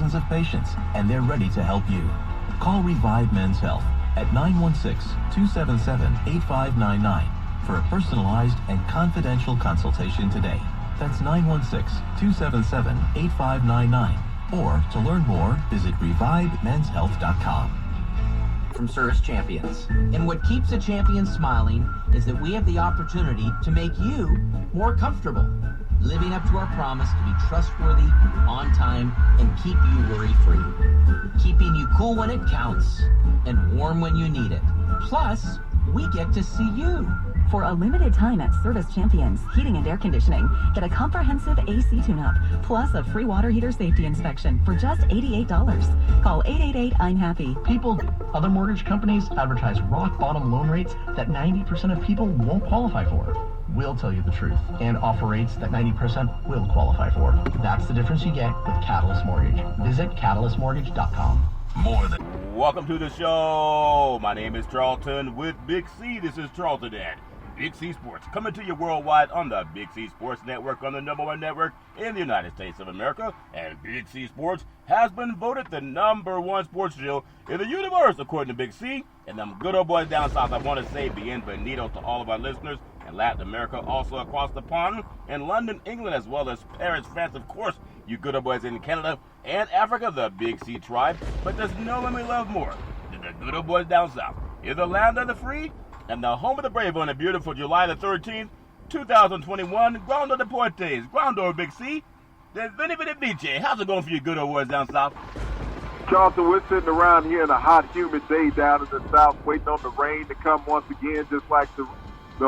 thousands of patients, and they're ready to help you. Call Revive Men's Health at 916-277-8599 for a personalized and confidential consultation today. That's 916-277-8599. Or to learn more, visit revivemenshealth.com. From Service Champions. And what keeps a champion smiling is that we have the opportunity to make you more comfortable, living up to our promise to be trustworthy, on time, and keep you worry-free. Keeping you cool when it counts and warm when you need it. Plus, we get to see you. For a limited time at Service Champions Heating and Air Conditioning, get a comprehensive AC tune-up plus a free water heater safety inspection for just $88. Call 888-I'm-HAPPY. People, other mortgage companies advertise rock-bottom loan rates that 90% of people won't qualify for. We'll tell you the truth and offer rates that 90% will qualify for. That's the difference you get with Catalyst Mortgage. Visit catalystmortgage.com. Welcome to the show. My name is Charlton with Big C. This is Charlton at Big C Sports, coming to you worldwide on the Big C Sports Network, on the #1 network in the United States of America. And Big C Sports has been voted the #1 sports show in the universe, according to Big C. And them good old boys down south, I want to say bienvenido to all of our listeners in Latin America, also across the pond, in London, England, as well as Paris, France, of course, you good old boys in Canada and Africa, the Big C tribe. But there's no one we love more than the good old boys down south. You're the land of the free and the home of the brave on a beautiful July the 13th, 2021. Grondo Deportes, Grondo Big C. There's Vinny Vice. How's it going for you good old boys down south? Charlton, we're sitting around here in a hot, humid day down in the south, waiting on the rain to come once again, just like the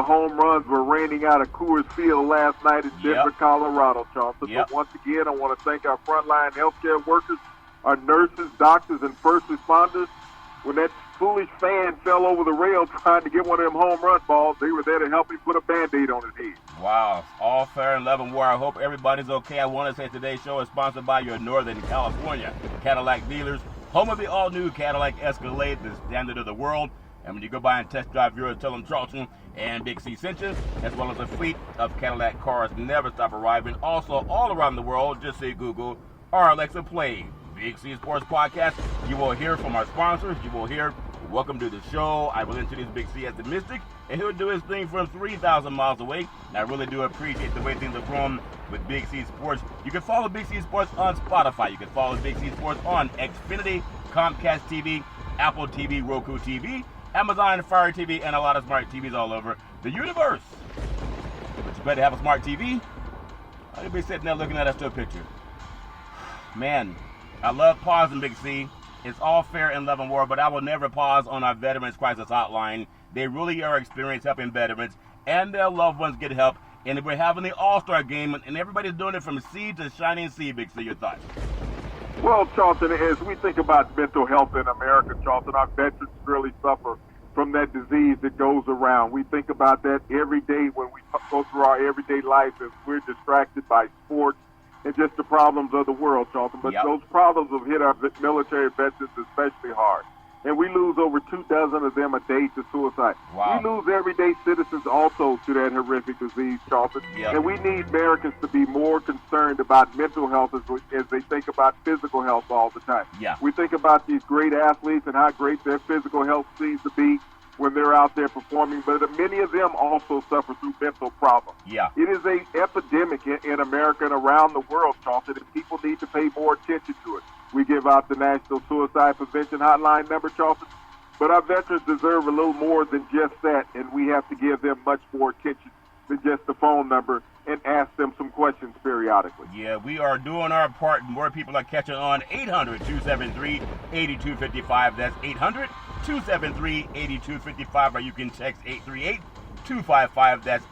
home runs were raining out of Coors Field last night in Denver, Colorado, Charlton. But once again, I want to thank our frontline healthcare workers, our nurses, doctors, and first responders. When that foolish fan fell over the rail trying to get one of them home run balls, they were there to help him put a Band-Aid on his head. Wow. All fair and love and war. I hope everybody's okay. I want to say today's show is sponsored by your Northern California Cadillac dealers, home of the all-new Cadillac Escalade, the standard of the world. And when you go by and test drive yours, tell them Charlton and Big C sent you, as well as a fleet of Cadillac cars never stop arriving. Also, all around the world, just say Google or Alexa play Big C Sports Podcast. You will hear from our sponsors. You will hear welcome to the show. I will introduce Big C as the Mystic, and he'll do his thing from 3,000 miles away. And I really do appreciate the way things are going with Big C Sports. You can follow Big C Sports on Spotify. You can follow Big C Sports on Xfinity, Comcast TV, Apple TV, Roku TV, Amazon Fire TV, and a lot of smart TVs all over the universe. But you better have a smart TV. I'll be sitting there looking at us to a picture. Man, I love pausing, Big C. It's all fair in love and war, but I will never pause on our Veterans Crisis Hotline. They really are experienced helping veterans and their loved ones get help. And we're having the All-Star game, and everybody's doing it from sea to shining sea, Big C. Your thoughts? Well, Charlton, as we think about mental health in America, Charlton, our veterans really suffer from that disease that goes around. We think about that every day when we go through our everyday life, and we're distracted by sports and just the problems of the world, Charlton. But those problems have hit our military veterans especially hard. And we lose over 24 of them a day to suicide. Wow. We lose everyday citizens also to that horrific disease, Charlton. And we need Americans to be more concerned about mental health as they think about physical health all the time. We think about these great athletes and how great their physical health seems to be when they're out there performing, but many of them also suffer through mental problems. It is an epidemic in America and around the world, Charlton, and people need to pay more attention to it. We give out the National Suicide Prevention Hotline number, Charlton, but our veterans deserve a little more than just that, and we have to give them much more attention than just the phone number and ask them some questions periodically. We are doing our part. More people are catching on. 800-273-8255. That's 800-273-8255, or you can text 838-255. That's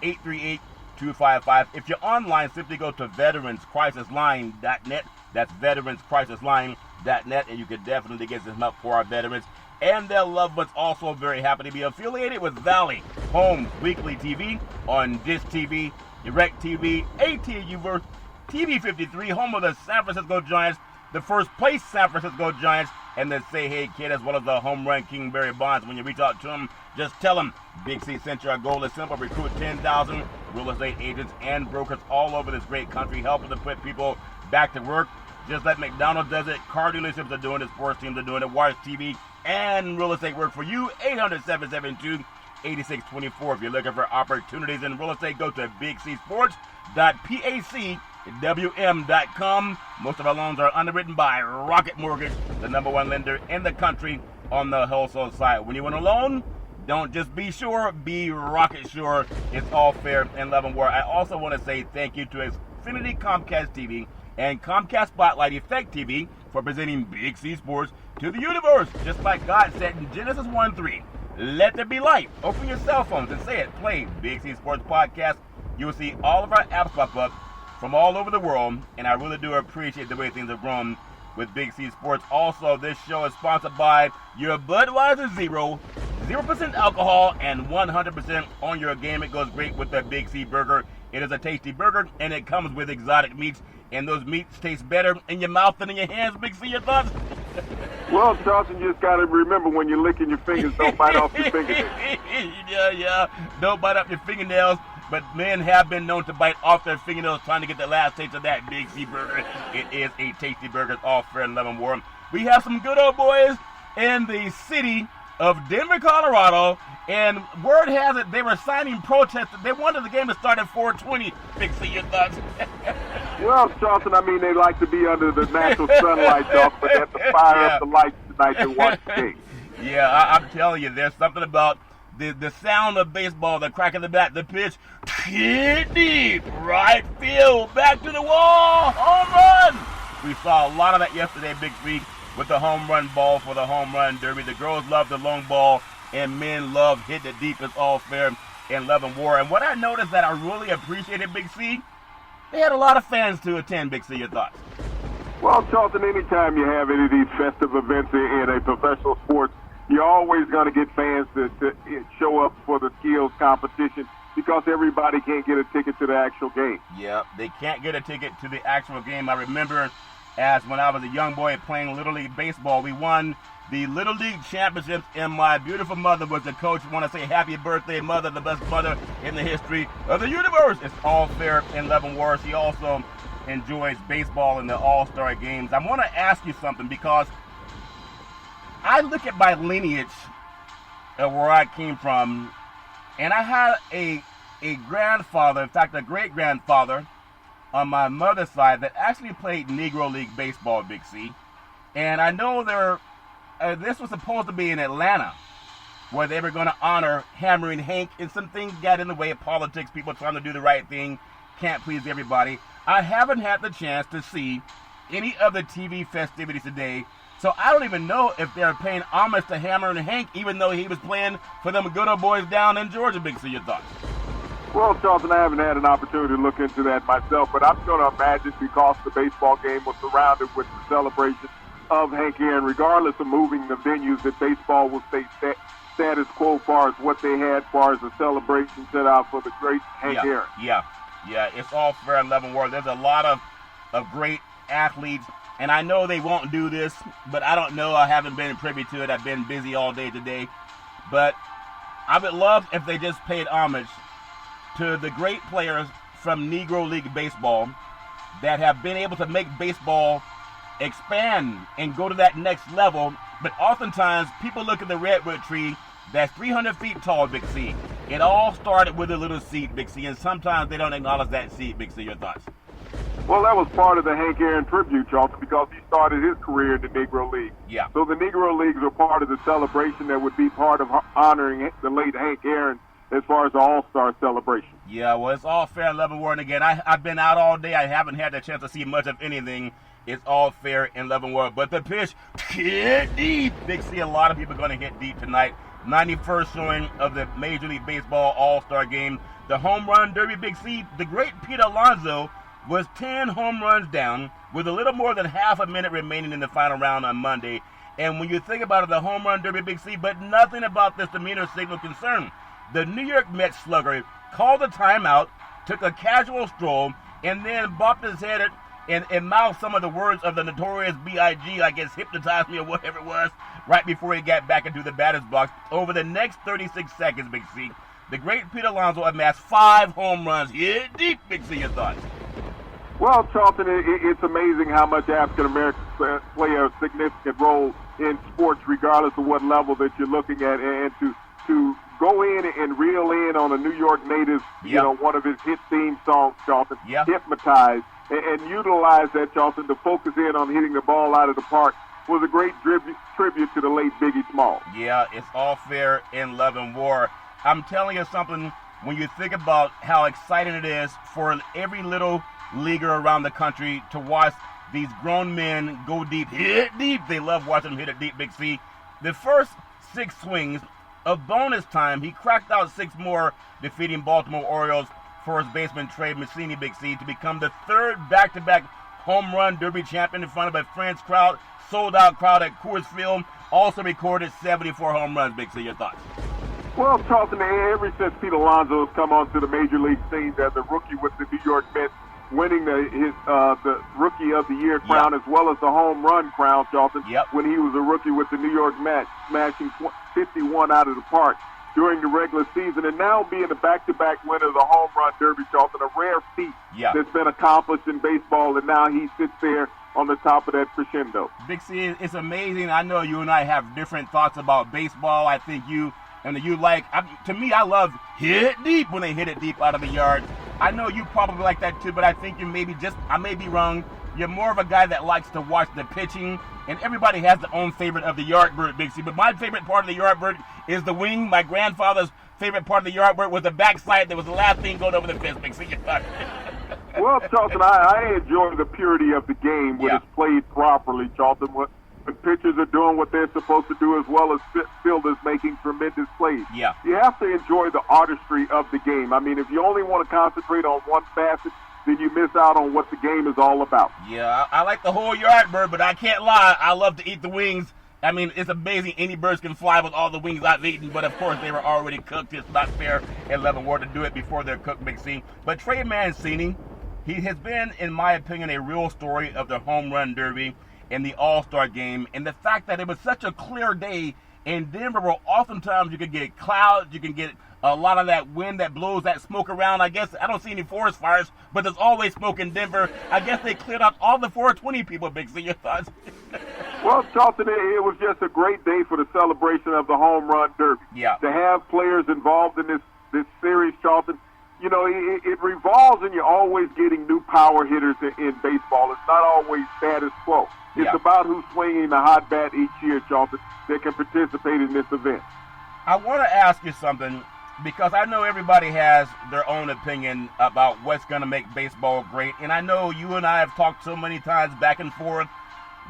838-255. If you're online, simply go to veteranscrisisline.net. That's veteranscrisisline.net, and you can definitely get some help for our veterans and their loved ones. Also very happy to be affiliated with Valley Homes Weekly TV on Dish TV, Direct TV, ATU, TV 53, home of the San Francisco Giants, the first place San Francisco Giants, and the Say Hey Kid, as well as the home run king Barry Bonds. When you reach out to him, just tell him Big C sent you. Our goal is simple: recruit 10,000 real estate agents and brokers all over this great country, helping to put people back to work. just like McDonald's does it, car dealerships are doing it, sports teams are doing it, wireless TV and real estate work for you. 800-772-8624. If you're looking for opportunities in real estate, go to bigcsports.pacwm.com. Most of our loans are underwritten by Rocket Mortgage, the #1 lender in the country on the wholesale side. When you want a loan, don't just be sure, be rocket sure. It's all fair in love and war. I also want to say thank you to Xfinity Comcast TV and Comcast Spotlight Effect TV for presenting Big C Sports to the universe. Just like God said in Genesis 1:3, let there be light. Open your cell phones and say it. Play Big C Sports Podcast. You will see all of our apps pop up from all over the world, and I really do appreciate the way things have grown with Big C Sports. Also, this show is sponsored by your Budweiser Zero, 0% alcohol, and 100% on your game. It goes great with the Big C Burger. It is a tasty burger, and it comes with exotic meats, and those meats taste better in your mouth than in your hands. Big C, your thoughts? Well, Charleston, you just got to remember when you're licking your fingers, don't bite off your fingernails. Yeah, don't bite off your fingernails. But men have been known to bite off their fingernails trying to get the last taste of that Big C burger. It is a tasty burger. It's all fair in love and war. We have some good old boys in the city of Denver, Colorado, and word has it they were signing protests. They wanted the game to start at 4:20. Big C, your thoughts? Well, Charleston, I mean, they like to be under the natural sunlight, dog, but they have to fire up the lights tonight to watch the game. Yeah, I'm telling you, there's something about the sound of baseball, the crack of the bat, the pitch, hit deep, right field, back to the wall, home run. We saw a lot of that yesterday, Big C, with the home run ball for the home run derby. The girls love the long ball, and men love hitting it deep. It's all fair in love and war. And what I noticed that I really appreciated, Big C, they had a lot of fans to attend. Big C, your thoughts? Well, Charlton, anytime you have any of these festive events in a professional sports, you're always going to get fans to show up for the skills competition because everybody can't get a ticket to the actual game. Yeah, they can't get a ticket to the actual game. I remember as when I was a young boy playing Little League Baseball, we won the Little League Championships, and my beautiful mother was the coach. I want to say happy birthday, mother, the best mother in the history of the universe. It's all fair in love and war. She also enjoys baseball in the All-Star games. I want to ask you something because I look at my lineage of where I came from, and I had a grandfather, in fact, a great-grandfather on my mother's side that actually played Negro League Baseball, Big C. And I know this was supposed to be in Atlanta, where they were going to honor Hammering Hank, and some things got in the way of politics, people trying to do the right thing, can't please everybody. I haven't had the chance to see any of the TV festivities today, so I don't even know if they're paying homage to Hammering Hank, even though he was playing for them good old boys down in Georgia. Big C, your thoughts? Well, Charlton, I haven't had an opportunity to look into that myself, but I'm going to imagine because the baseball game was surrounded with the celebration of Hank Aaron, regardless of moving the venues, that baseball will stay status quo as far as what they had as far as the celebration set out for the great Hank Aaron. Yeah, it's all fair in love and war. There's a lot of great athletes, and I know they won't do this, but I don't know. I haven't been privy to it. I've been busy all day today. But I would love if they just paid homage to the great players from Negro League Baseball that have been able to make baseball expand and go to that next level. But oftentimes, people look at the redwood tree that's 300 feet tall, Big C. It all started with a little seed, Big C, and sometimes they don't acknowledge that seed, Big C. Your thoughts? Well, that was part of the Hank Aaron tribute, Charlton, because he started his career in the Negro League. Yeah. So the Negro Leagues are part of the celebration that would be part of honoring the late Hank Aaron as far as the All-Star celebration. Yeah, well, it's all fair in love and war. And again, I've been out all day. I haven't had the chance to see much of anything. It's all fair in love and war. But the pitch, hit deep. Big C, a lot of people are going to hit deep tonight. 91st showing of the Major League Baseball All-Star Game. The home run derby, Big C, the great Pete Alonso was 10 home runs down with a little more than half a minute remaining in the final round on Monday. And when you think about it, the home run derby, Big C, but nothing about this demeanor signal concern. The New York Mets slugger called a timeout, took a casual stroll, and then bopped his head and mouthed some of the words of the notorious B.I.G., I guess hypnotized me or whatever it was, right before he got back into the batter's box. Over the next 36 seconds, Big C, the great Pete Alonso amassed 5 home runs. Hit deep, Big C, your thoughts? Well, Charlton, it's amazing how much African Americans play a significant role in sports, regardless of what level that you're looking at, and to go in and reel in on a New York native, one of his hit theme songs, Charlton, Hypnotize, and utilize that, Charlton, to focus in on hitting the ball out of the park was a great tribute to the late Biggie Smalls. Yeah, it's all fair in love and war. I'm telling you something, when you think about how exciting it is for every little leaguer around the country to watch these grown men go deep, hit deep. They love watching them hit it deep, Big C. The first 6 swings of bonus time, he cracked out 6 more, defeating Baltimore Orioles first baseman Trey Mancini, Big C, to become the 3rd back-to-back home run derby champion in front of a French crowd, sold-out crowd at Coors Field. Also recorded 74 home runs, Big C. Your thoughts? Well, Charlton, ever since Pete Alonso has come onto the major league scene as a rookie with the New York Mets, winning the Rookie of the Year crown as well as the home run crown, Charlton, when he was a rookie with the New York Mets, smashing 51 out of the park during the regular season, and now being a back-to-back winner of the home run derby, Charlton, a rare feat that's been accomplished in baseball, and now he sits there on the top of that crescendo. Big C, it's amazing. I know you and I have different thoughts about baseball. I think to me, I love hit deep when they hit it deep out of the yard. I know you probably like that too, but I think I may be wrong. You're more of a guy that likes to watch the pitching, and everybody has their own favorite of the Yardbird, Big C. But my favorite part of the Yardbird is the wing. My grandfather's favorite part of the Yardbird was the backside. That was the last thing going over the fence, Big C. Well, Charlton, I enjoy the purity of the game when it's played properly, Charlton. When pitchers are doing what they're supposed to do, as well as fielders making tremendous plays. Yeah. You have to enjoy the artistry of the game. I mean, if you only want to concentrate on one facet, then you miss out on what the game is all about. Yeah, I like the whole Yardbird, but I can't lie, I love to eat the wings. I mean, it's amazing any birds can fly with all the wings I've eaten, but of course they were already cooked. It's not fair in love and war to do it before they're cooked, Big C. But Trey Mancini, he has been, in my opinion, a real story of the home run derby and the All-Star game, and the fact that it was such a clear day in Denver where oftentimes you can get clouds, you can get a lot of that wind that blows that smoke around. I guess I don't see any forest fires, but there's always smoke in Denver. I guess they cleared out all the 420 people, Big C. Your thoughts? Well, Charlton, it was just a great day for the celebration of the home run derby. Yeah. To have players involved in this series, Charlton, you know, it revolves, and you're always getting new power hitters in baseball. It's not always status quo. It's about who's swinging the hot bat each year, Charlton, that can participate in this event. I want to ask you something, because I know everybody has their own opinion about what's going to make baseball great. And I know you and I have talked so many times back and forth.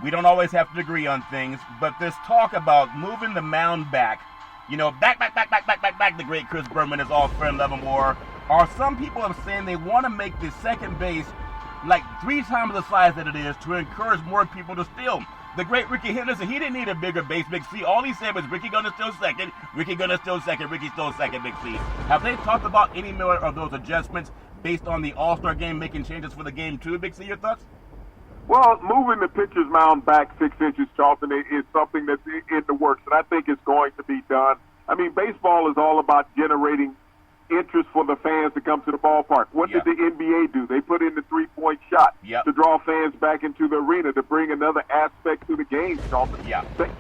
We don't always have to agree on things, but this talk about moving the mound back, you know, back, the great Chris Berman is all fair and love and war. Or some people are saying they want to make the second base like 3 times the size that it is to encourage more people to steal. The great Ricky Henderson, he didn't need a bigger base, Big C. All he said was, Ricky gonna steal second, Ricky gonna steal second, Ricky stole second, Big C. Have they talked about any more of those adjustments based on the All-Star game, making changes for the game too, Big C? Your thoughts? Well, moving the pitcher's mound back 6 inches, Charlton, is something that's in the works, and I think it's going to be done. I mean, baseball is all about generating interest for the fans to come to the ballpark. What did the NBA do? They put in the three-point shot to draw fans back into the arena, to bring another aspect to the game, Charlton.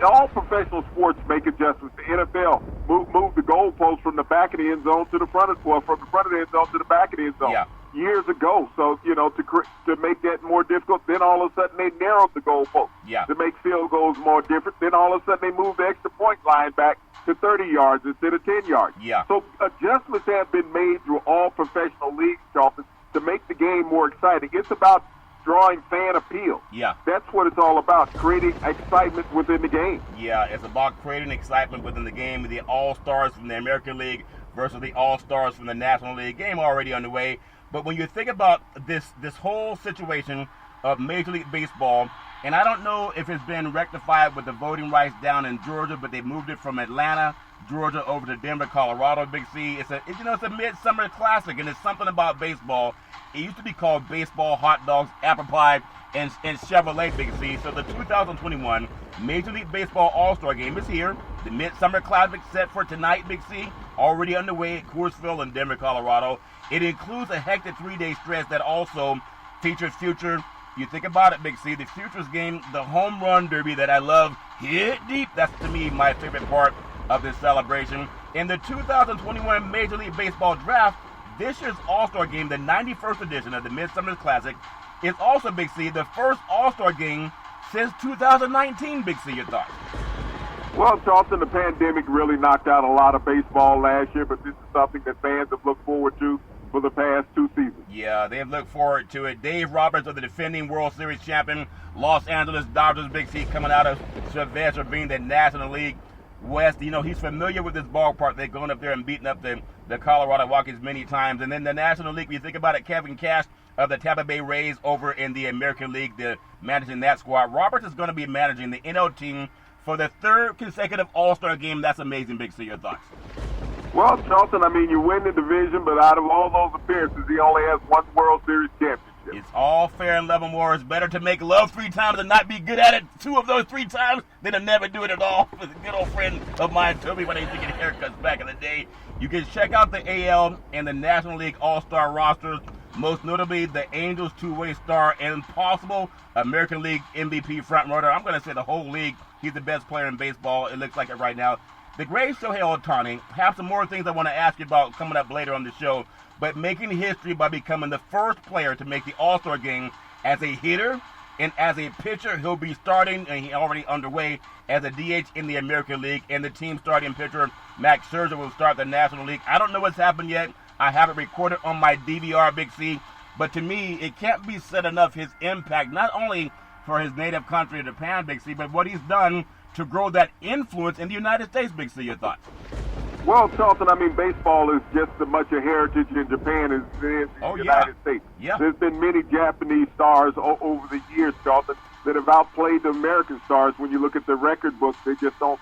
All professional sports make adjustments. The NFL moved the goalpost from the back of the end zone to the front of from the front of the end zone to the back of the end zone years ago. So, you know, to make that more difficult, then all of a sudden they narrowed the goalpost to make field goals more different. Then all of a sudden they moved the extra point line back to 30 yards instead of 10 yards. So adjustments have been made through all professional leagues, Charlton, to make the game more exciting. It's about drawing fan appeal. That's what it's all about, creating excitement within the game. It's about creating excitement within the game. The All-Stars from the American League versus the All-Stars from the National League. Game already underway. But when you think about this whole situation of Major League Baseball, and I don't know if it's been rectified with the voting rights down in Georgia, but they moved it from Atlanta, Georgia, over to Denver, Colorado, Big C. It's a midsummer classic, and it's something about baseball. It used to be called baseball, hot dogs, apple pie, and Chevrolet, Big C. So the 2021 Major League Baseball All-Star Game is here. The midsummer classic set for tonight, Big C, already underway at Coors Field in Denver, Colorado. It includes a hectic 3-day stretch that also features Future. You think about it, Big C, the Futures game, the home run derby that I love, hit deep. That's, to me, my favorite part of this celebration. In the 2021 Major League Baseball Draft, this year's All-Star Game, the 91st edition of the Midsummer Classic, is also, Big C, the first All-Star Game since 2019, Big C. Your thoughts? Well, Charleston, the pandemic really knocked out a lot of baseball last year, but this is something that fans have looked forward to for the past 2 seasons. Yeah, they've looked forward to it. Dave Roberts of the defending World Series champion, Los Angeles Dodgers, Big C, coming out of Sylvester being the National League West. You know, he's familiar with this ballpark. They're going up there and beating up the Colorado Rockies many times. And then the National League, when you think about it, Kevin Cash of the Tampa Bay Rays over in the American League, managing that squad. Roberts is going to be managing the NL team for the 3rd consecutive All-Star game. That's amazing, Big C. Your thoughts? Well, Charleston, I mean, you win the division, but out of all those appearances, he only has 1 World Series championship. It's all fair in love and war. It's better to make love 3 times than not be good at it 2 of those 3 times than to never do it at all. With a good old friend of mine told me when they used to get haircuts back in the day. You can check out the AL and the National League All-Star rosters, most notably the Angels two-way star and possible American League MVP frontrunner. I'm going to say the whole league. He's the best player in baseball. It looks like it right now. The great Shohei Ohtani. Have some more things I want to ask you about coming up later on the show, but making history by becoming the first player to make the All-Star game as a hitter and as a pitcher. He'll be starting, and he's already underway, as a DH in the American League, and the team starting pitcher, Max Scherzer, will start the National League. I don't know what's happened yet. I have it recorded on my DVR, Big C, but to me, it can't be said enough, his impact, not only for his native country, Japan, Big C, but what he's done to grow that influence in the United States, Big C. Your thoughts? Well, Charlton, I mean, baseball is just as much a heritage in Japan as it is in the United States. Yeah. There's been many Japanese stars over the years, Charlton, that have outplayed the American stars. When you look at the record books, they just don't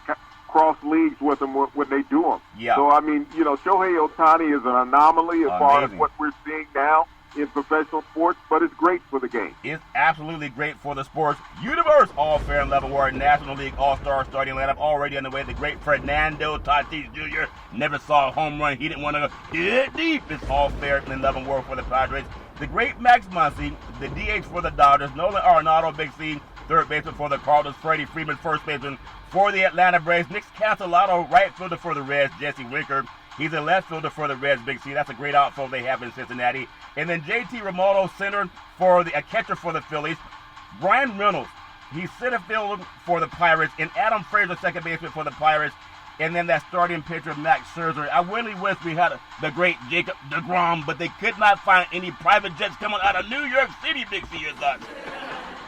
cross leagues with them when they do them. Yeah. So, I mean, you know, Shohei Ohtani is an anomaly as far as what we're seeing now in professional sports, but it's great for the game. It's absolutely great for the sports universe. All fair and level war. National League All-Star starting lineup already underway. The great Fernando Tatis Jr. never saw a home run. He didn't want to go hit deep. It's all fair and level war for the Padres. The great Max Muncy, the DH for the Dodgers. Nolan Arenado, Big C, third baseman for the Cardinals. Freddie Freeman, first baseman for the Atlanta Braves. Nick Castellato, right fielder for the Reds. Jesse Winker, he's a left fielder for the Reds, Big C. That's a great outfield they have in Cincinnati. And then JT Realmuto, center for a catcher for the Phillies. Brian Reynolds, he's center fielder for the Pirates. And Adam Frazier, second baseman for the Pirates. And then that starting pitcher, Max Scherzer. I really wish we had the great Jacob deGrom, but they could not find any private jets coming out of New York City, Big C. Your thoughts?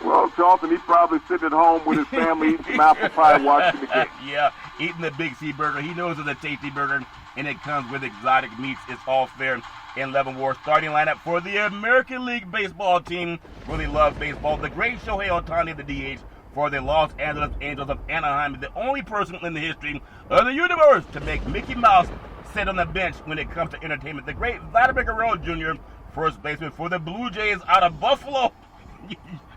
Well, Charlton, he's probably sitting at home with his family eating some apple pie watching the game. Yeah, eating the Big C burger. He knows it's a tasty burger, and it comes with exotic meats. It's all fair in Levin War. Starting lineup for the American League baseball team. Really love baseball. The great Shohei Ohtani, the DH, for the Los Angeles Angels of Anaheim, the only person in the history of the universe to make Mickey Mouse sit on the bench when it comes to entertainment. The great Vladimir Guerrero Jr., first baseman for the Blue Jays out of Buffalo,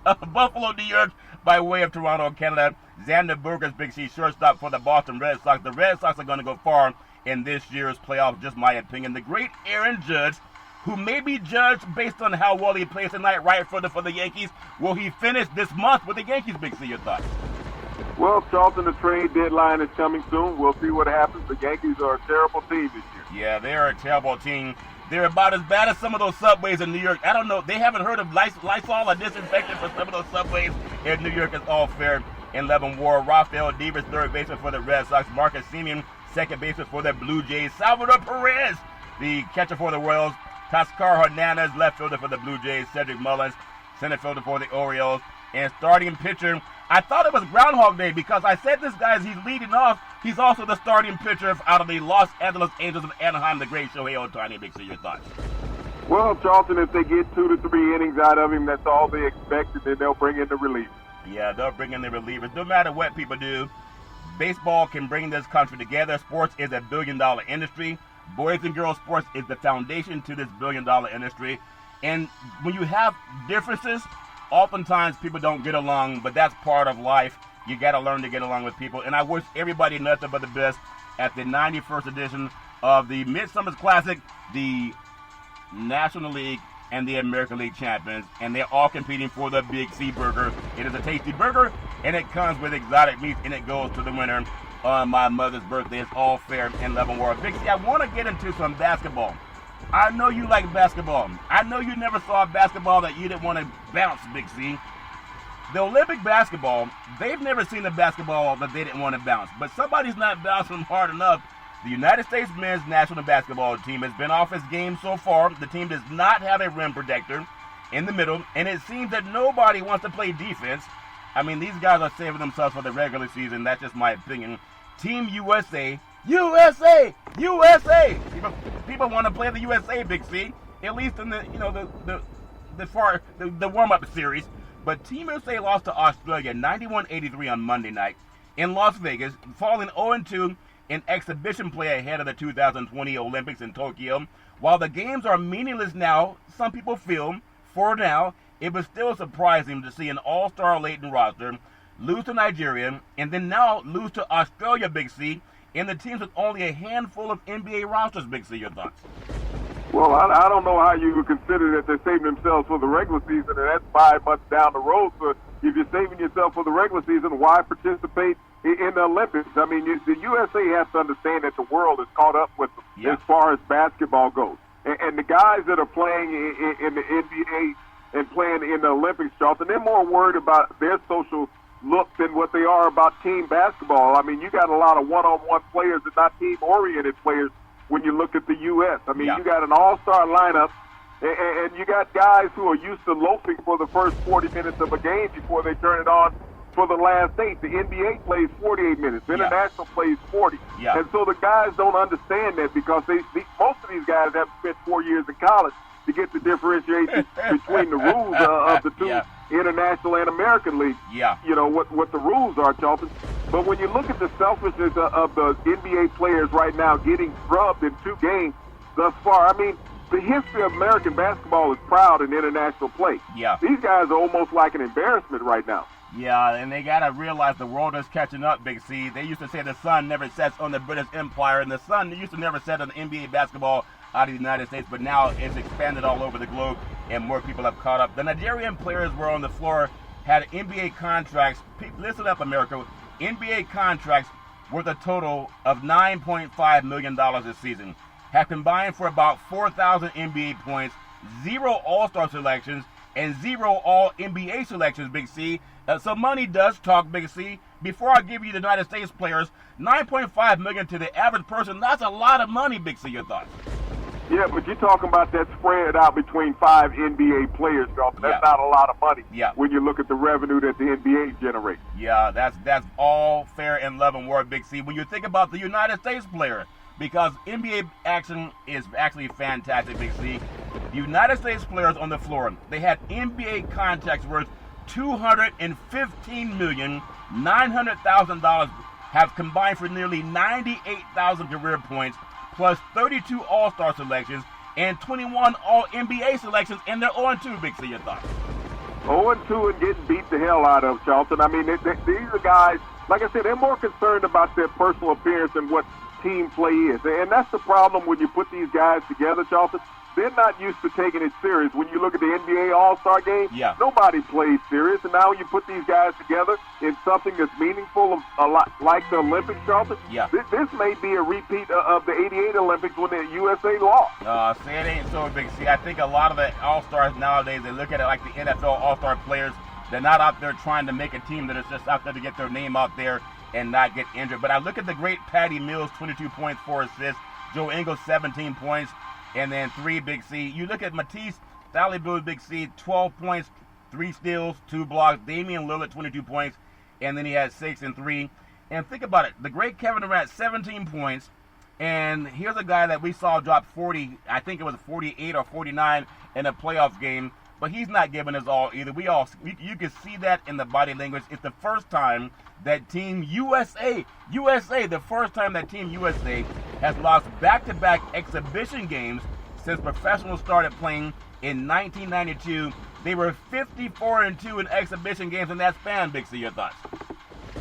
Buffalo, New York, by way of Toronto, Canada. Xander Bogaerts, Big C, shortstop for the Boston Red Sox. The Red Sox are going to go far in this year's playoffs, just my opinion. The great Aaron Judge, who may be judged based on how well he plays tonight, right fielder for the Yankees. Will he finish this month with the Yankees, Big C? Your thoughts? Well, Charlton, the trade deadline is coming soon. We'll see what happens. The Yankees are a terrible team this year. Yeah, they're a terrible team. They're about as bad as some of those subways in New York. I don't know. They haven't heard of Lysol or disinfectant for some of those subways in New York. It's all fair in Levin War. Rafael Devers, third baseman for the Red Sox. Marcus Semien, second baseman for the Blue Jays. Salvador Perez, the catcher for the Royals. Teoscar Hernandez, left fielder for the Blue Jays. Cedric Mullins, center fielder for the Orioles. And starting pitcher, I thought it was Groundhog Day because I said this guy, as he's leading off, he's also the starting pitcher out of the Los Angeles Angels of Anaheim, the great Shohei Ohtani. Big C, your thoughts? Well, Charlton, if they get 2 to 3 innings out of him, that's all they expect, and then they'll bring in the relievers. Yeah, they'll bring in the relievers. No matter what people do, baseball can bring this country together. Sports is a billion-dollar industry. Boys and girls sports is the foundation to this billion-dollar industry. And when you have differences, oftentimes people don't get along, but that's part of life. You got to learn to get along with people. And I wish everybody nothing but the best at the 91st edition of the Midsummer's Classic, the National League and the American League champions, and they're all competing for the Big C burger. It is a tasty burger, and it comes with exotic meats, and it goes to the winner on my mother's birthday. It's all fair in Leavenworth. Big C, I want to get into some basketball. I know you like basketball. I know you never saw basketball that you didn't want to bounce, Big C. The Olympic basketball, they've never seen a basketball that they didn't want to bounce. But somebody's not bouncing hard enough. The United States men's national basketball team has been off its game so far. The team does not have a rim protector in the middle, and it seems that nobody wants to play defense. I mean, these guys are saving themselves for the regular season. That's just my opinion. Team USA, USA, USA. People want to play the USA, Big C, at least in the the warm-up series. But Team USA lost to Australia 91-83 on Monday night in Las Vegas, falling 0-2 in exhibition play ahead of the 2020 Olympics in Tokyo. While the games are meaningless now, some people feel, for now, it was still surprising to see an all-star laden roster lose to Nigeria and then now lose to Australia, Big C, and the teams with only a handful of NBA rosters, Big C. Your thoughts? Well, I don't know how you would consider that they're saving themselves for the regular season, and that's 5 months down the road. So if you're saving yourself for the regular season, why participate in the Olympics? I mean, the USA has to understand that the world is caught up with them as far as basketball goes. And the guys that are playing in the NBA and playing in the Olympics, Charlton, they're more worried about their social look than what they are about team basketball. I mean, you got a lot of one-on-one players and not team-oriented players when you look at the U.S. I mean, you got an all-star lineup, and you got guys who are used to loafing for the first 40 minutes of a game before they turn it on for the last 8. The NBA plays 48 minutes. International plays 40. And so the guys don't understand that because most of these guys have spent 4 years in college to get the differentiation between the rules of the two international and American leagues. You know, what the rules are, Charlton. But when you look at the selfishness of the NBA players right now getting drubbed in 2 games thus far, I mean, the history of American basketball is proud in international play. These guys are almost like an embarrassment right now. And they got to realize the world is catching up, Big C. They used to say the sun never sets on the British Empire, and the sun used to never set on the NBA basketball out of the United States, but now it's expanded all over the globe, and more people have caught up. The Nigerian players were on the floor, had NBA contracts. Listen up, America. NBA contracts worth a total of $9.5 million this season, have combined for about 4,000 NBA points, 0 All-Star selections, and 0 All-NBA selections, Big C. So money does talk, Big C. Before I give you the United States players, $9.5 million to the average person, that's a lot of money, Big C. Your thoughts? Yeah, but you're talking about that spread out between 5 NBA players, Charlton. That's not a lot of money when you look at the revenue that the NBA generates. That's all fair in Leavenworth, Big C. When you think about the United States player, because NBA action is actually fantastic, Big C. The United States players on the floor, they had NBA contracts worth $215,900,000, have combined for nearly 98,000 career points, plus 32 All-Star selections and 21 All-NBA selections, and they're 0-2, Big C. Your thoughts? 0-2 and getting beat the hell out of, Charlton. I mean, these are guys, like I said, they're more concerned about their personal appearance than what team play is. And that's the problem when you put these guys together, Charlton. They're not used to taking it serious. When you look at the NBA All-Star game, nobody plays serious. And now when you put these guys together in something that's meaningful, a lot like the Olympics, Charlton, this may be a repeat of the '88 Olympics when the USA lost. Say it ain't so, Big C. I think a lot of the All-Stars nowadays, they look at it like the NFL All-Star players. They're not out there trying to make a team that is just out there to get their name out there and not get injured. But I look at the great Patty Mills, 22 points, 4 assists. Joe Ingles, 17 points. And then 3, Big C. You look at Matisse Thybulle, Big C, 12 points, 3 steals, 2 blocks. Damian Lillard, 22 points, and then he had 6 and 3. And think about it. The great Kevin Durant, 17 points. And here's a guy that we saw drop 40, I think it was 48 or 49 in a playoff game. But he's not giving his all either. You can see that in the body language. It's the first time that Team USA, the first time that Team USA has lost back-to-back exhibition games since professionals started playing in 1992. They were 54-2 in exhibition games in that span, Big C. Your thoughts?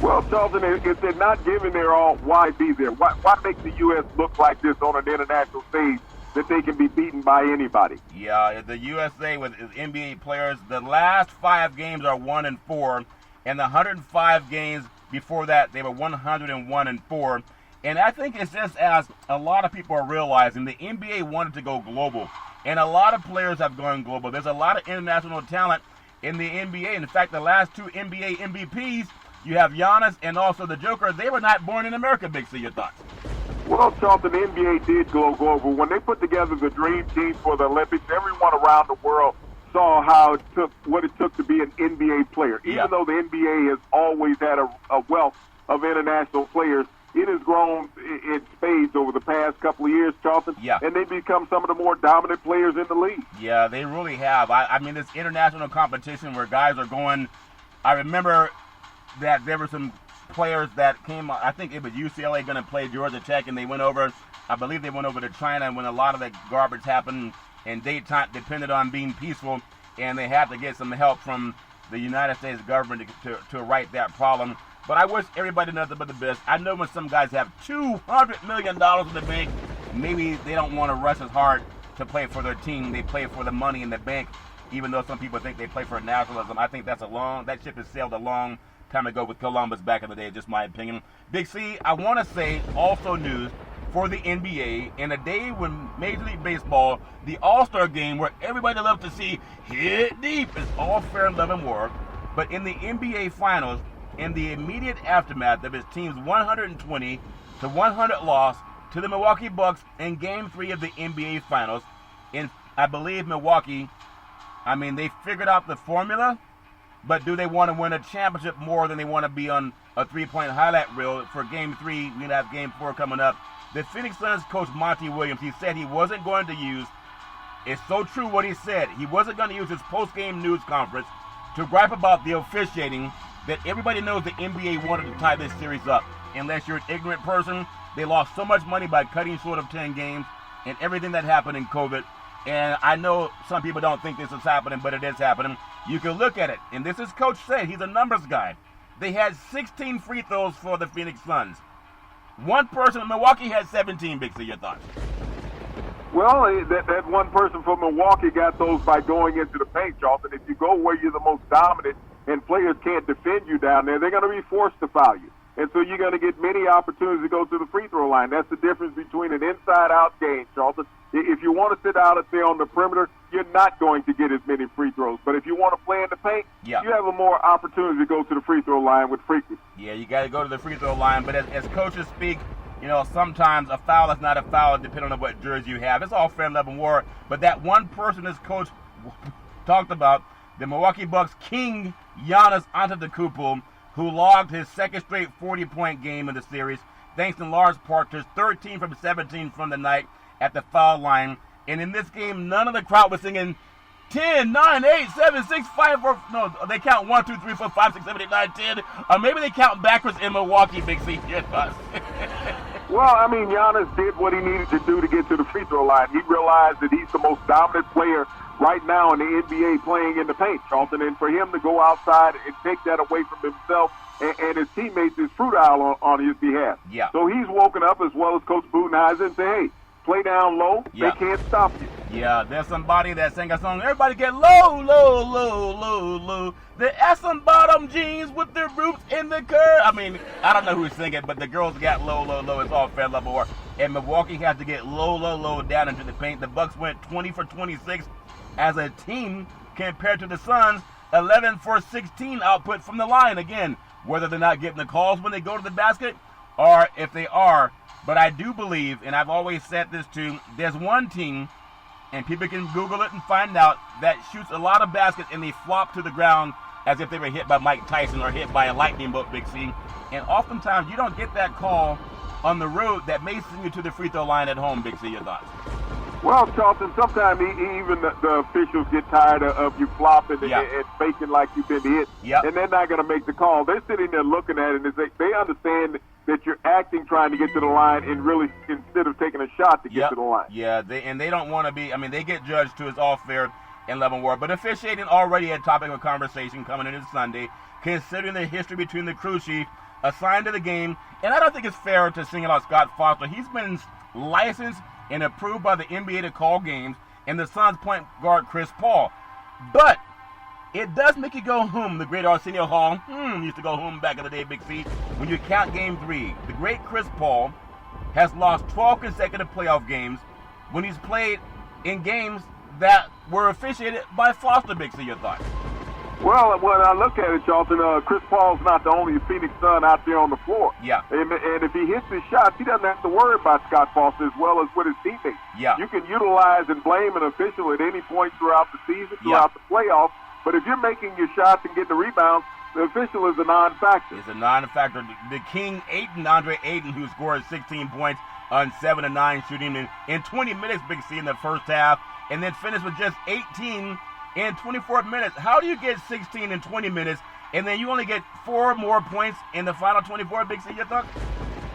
Well, Charlton, if they're not giving their all, why be there? Why make the U.S. look like this on an international stage that they can be beaten by anybody. Yeah, the USA with NBA players, the last 5 games are 1-4, and the 105 games before that, they were 101-4. And I think it's just as a lot of people are realizing, the NBA wanted to go global, and a lot of players have gone global. There's a lot of international talent in the NBA. In fact, the last 2 NBA MVPs, you have Giannis and also the Joker, they were not born in America, Big C. Your thoughts? Well, Charlton, the NBA did go global. When they put together the dream team for the Olympics, everyone around the world saw what it took to be an NBA player. Even though the NBA has always had a wealth of international players, it has grown in spades over the past couple of years, Charlton, and they've become some of the more dominant players in the league. Yeah, they really have. I mean, this international competition where guys are going, I remember that there were some players that came, I think it was UCLA going to play Georgia Tech, and they went over, I believe they went over to China when a lot of that garbage happened, and they depended on being peaceful, and they had to get some help from the United States government to right that problem. But I wish everybody nothing but the best. I know when some guys have $200 million in the bank, maybe they don't want to rush as hard to play for their team. They play for the money in the bank, even though some people think they play for nationalism. I think that ship has sailed a long time ago with Columbus back in the day, just my opinion. Big C, I want to say also news for the NBA in a day when Major League Baseball, the All-Star game where everybody loves to see hit deep, is all fair and love and war. But in the NBA Finals, in the immediate aftermath of his team's 120-100 loss to the Milwaukee Bucks in Game 3 of the NBA Finals, in, I believe, Milwaukee, I mean, they figured out the formula, but do they want to win a championship more than they want to be on a 3-point highlight reel for Game 3? We're going to have Game 4 coming up. The Phoenix Suns coach Monty Williams, he said he wasn't going to use, it's so true what he said, he wasn't going to use his post-game news conference to gripe about the officiating, that everybody knows the NBA wanted to tie this series up. Unless you're an ignorant person, they lost so much money by cutting short of 10 games and everything that happened in COVID. And I know some people don't think this is happening, but it is happening. You can look at it, and this is Coach said, he's a numbers guy. They had 16 free throws for the Phoenix Suns. One person in Milwaukee had 17, Big C. Your thoughts? Well, that one person from Milwaukee got those by going into the paint, Charlton. If you go where you're the most dominant and players can't defend you down there, they're going to be forced to foul you. And so you're going to get many opportunities to go to the free throw line. That's the difference between an inside-out game, Charlton. If you want to sit out there on the perimeter, you're not going to get as many free throws. But if you want to play in the paint, you have a more opportunity to go to the free throw line with frequency. Yeah, you got to go to the free throw line. But as coaches speak, you know, sometimes a foul is not a foul depending on what jersey you have. It's all fair and love and war. But that one person this coach talked about, the Milwaukee Bucks king Giannis Antetokounmpo, who logged his second straight 40-point game in the series, thanks in large part to his 13 from 17 from the night at the foul line. And in this game, none of the crowd was singing 10, 9, 8, 7, 6, 5, 4. No, they count 1, 2, 3, 4, 5, 6, 7, 8, 9, 10. Or maybe they count backwards in Milwaukee, Big C. Well, I mean, Giannis did what he needed to do to get to the free throw line. He realized that he's the most dominant player right now in the NBA playing in the paint, Charlton. And for him to go outside and take that away from himself and his teammates is futile on his behalf. Yeah. So he's woken up as well as Coach Budenholzer and say, hey, play down low. Yeah. They can't stop you. Yeah, there's somebody that sang a song, everybody get low, low, low, low, low. The ass and bottom jeans with their roots in the curve. I mean, I don't know who's singing, but the girls got low, low, low. It's all fair level war. And Milwaukee had to get low, low, low down into the paint. The Bucks went 20 for 26 as a team compared to the Suns, 11 for 16 output from the line. Again, whether they're not getting the calls when they go to the basket or if they are. But I do believe, and I've always said this too, there's one team, and people can Google it and find out, that shoots a lot of baskets and they flop to the ground as if they were hit by Mike Tyson or hit by a lightning bolt, Big C. And oftentimes you don't get that call on the road that may send you to the free throw line at home, Big C. Your thoughts? Well, Charlton, sometimes even the officials get tired of you flopping and faking like you've been hit, and they're not going to make the call. They're sitting there looking at it, and they understand that you're acting trying to get to the line and really instead of taking a shot to get to the line. Yeah, they don't want to be, I mean, they get judged too. It's all fair and love and war. But officiating already a topic of conversation coming into Sunday, considering the history between the crew chief assigned to the game. And I don't think it's fair to single out Scott Foster. He's been licensed and approved by the NBA to call games, and the Suns point guard Chris Paul. But it does make you go the great Arsenio Hall used to go back in the day, Big C. When you count Game 3, the great Chris Paul has lost 12 consecutive playoff games when he's played in games that were officiated by Foster, Big C. Your thoughts? Well, when I look at it, Charlton, Chris Paul's not the only Phoenix Sun out there on the floor. Yeah. And if he hits his shots, he doesn't have to worry about Scott Foster as well as with his teammates. Yeah. You can utilize and blame an official at any point throughout the season, throughout the playoffs, but if you're making your shots and getting the rebounds, the official is a non-factor. It's a non-factor. The King, Andre Ayton, who scored 16 points on 7 of 9 shooting in 20 minutes, Big C, in the first half, and then finished with just 18 in 24 minutes. How do you get 16 in 20 minutes, and then you only get 4 more points in the final 24, Big C, you thought?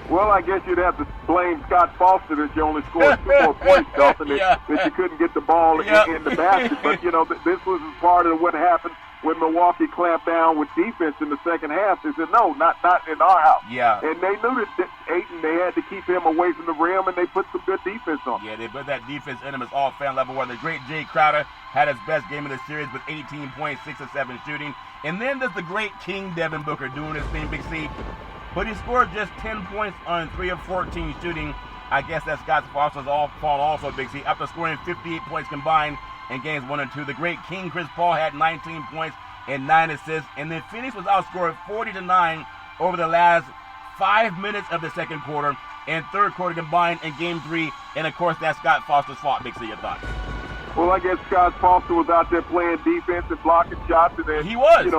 Well, I guess you'd have to blame Scott Foster that you only scored 2 more points, Charlton, that you couldn't get the ball in the basket. But, this was part of what happened when Milwaukee clamped down with defense in the second half. They said, no, not in our house. Yeah. And they knew that Ayton, they had to keep him away from the rim, and they put some good defense on him. Yeah, they put that defense in him. It's all fan level. Where the great Jay Crowder had his best game of the series with 18 points, 6 of 7 shooting. And then there's the great King Devin Booker doing his thing, Big C. But he scored just 10 points on 3 of 14 shooting. I guess that's Scott Foster's fault also, Big C. After scoring 58 points combined in games 1 and 2, the great King Chris Paul had 19 points and 9 assists. And then Phoenix was outscored 40-9 over the last 5 minutes of the second quarter and third quarter combined in Game 3. And, of course, that's Scott Foster's fault, Big C. Your thoughts? Well, I guess Scott Foster was out there playing defense and blocking shots, and then he was,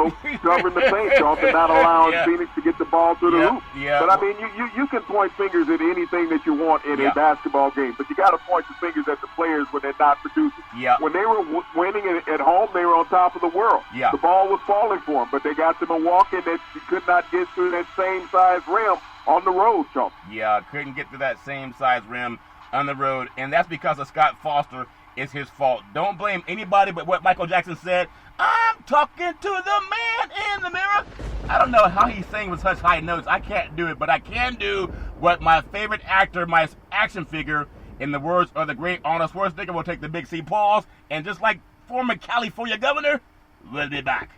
covering the paint, Charlton, not allowing Phoenix to get the ball through the hoop. Yeah. But I mean, you can point fingers at anything that you want in a basketball game, but you got to point the fingers at the players when they're not producing. Yeah. When they were winning at home, they were on top of the world. Yeah. The ball was falling for them, but they got to Milwaukee that you could not get through that same size rim on the road, Charlton. Yeah, couldn't get to that same size rim on the road, and that's because of Scott Foster. It's his fault. Don't blame anybody but what Michael Jackson said. I'm talking to the man in the mirror. I don't know how he sang with such high notes. I can't do it, but I can do what my favorite actor, my action figure, in the words of the great Arnold Schwarzenegger, will take the Big C pause, and just like former California governor, we'll be back.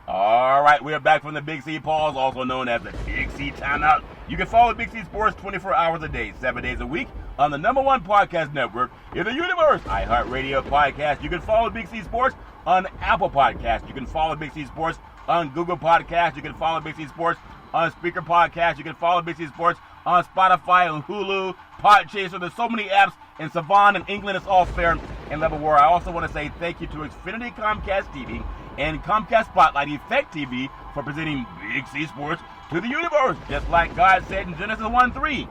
All right, we are back from the Big C pause, also known as the Big C timeout. You can follow Big C Sports 24 hours a day, 7 days a week on the #1 podcast network in the universe, iHeartRadio Podcast. You can follow Big C Sports on Apple Podcasts. You can follow Big C Sports on Google Podcasts. You can follow Big C Sports on Speaker Podcasts. You can follow Big C Sports on Spotify, on Hulu, Podchaser. There's so many apps in Savon and England. It's all fair and level war. I also want to say thank you to Xfinity Comcast TV and Comcast Spotlight Effect TV for presenting Big C Sports to the universe. Just like God said in Genesis 1:3,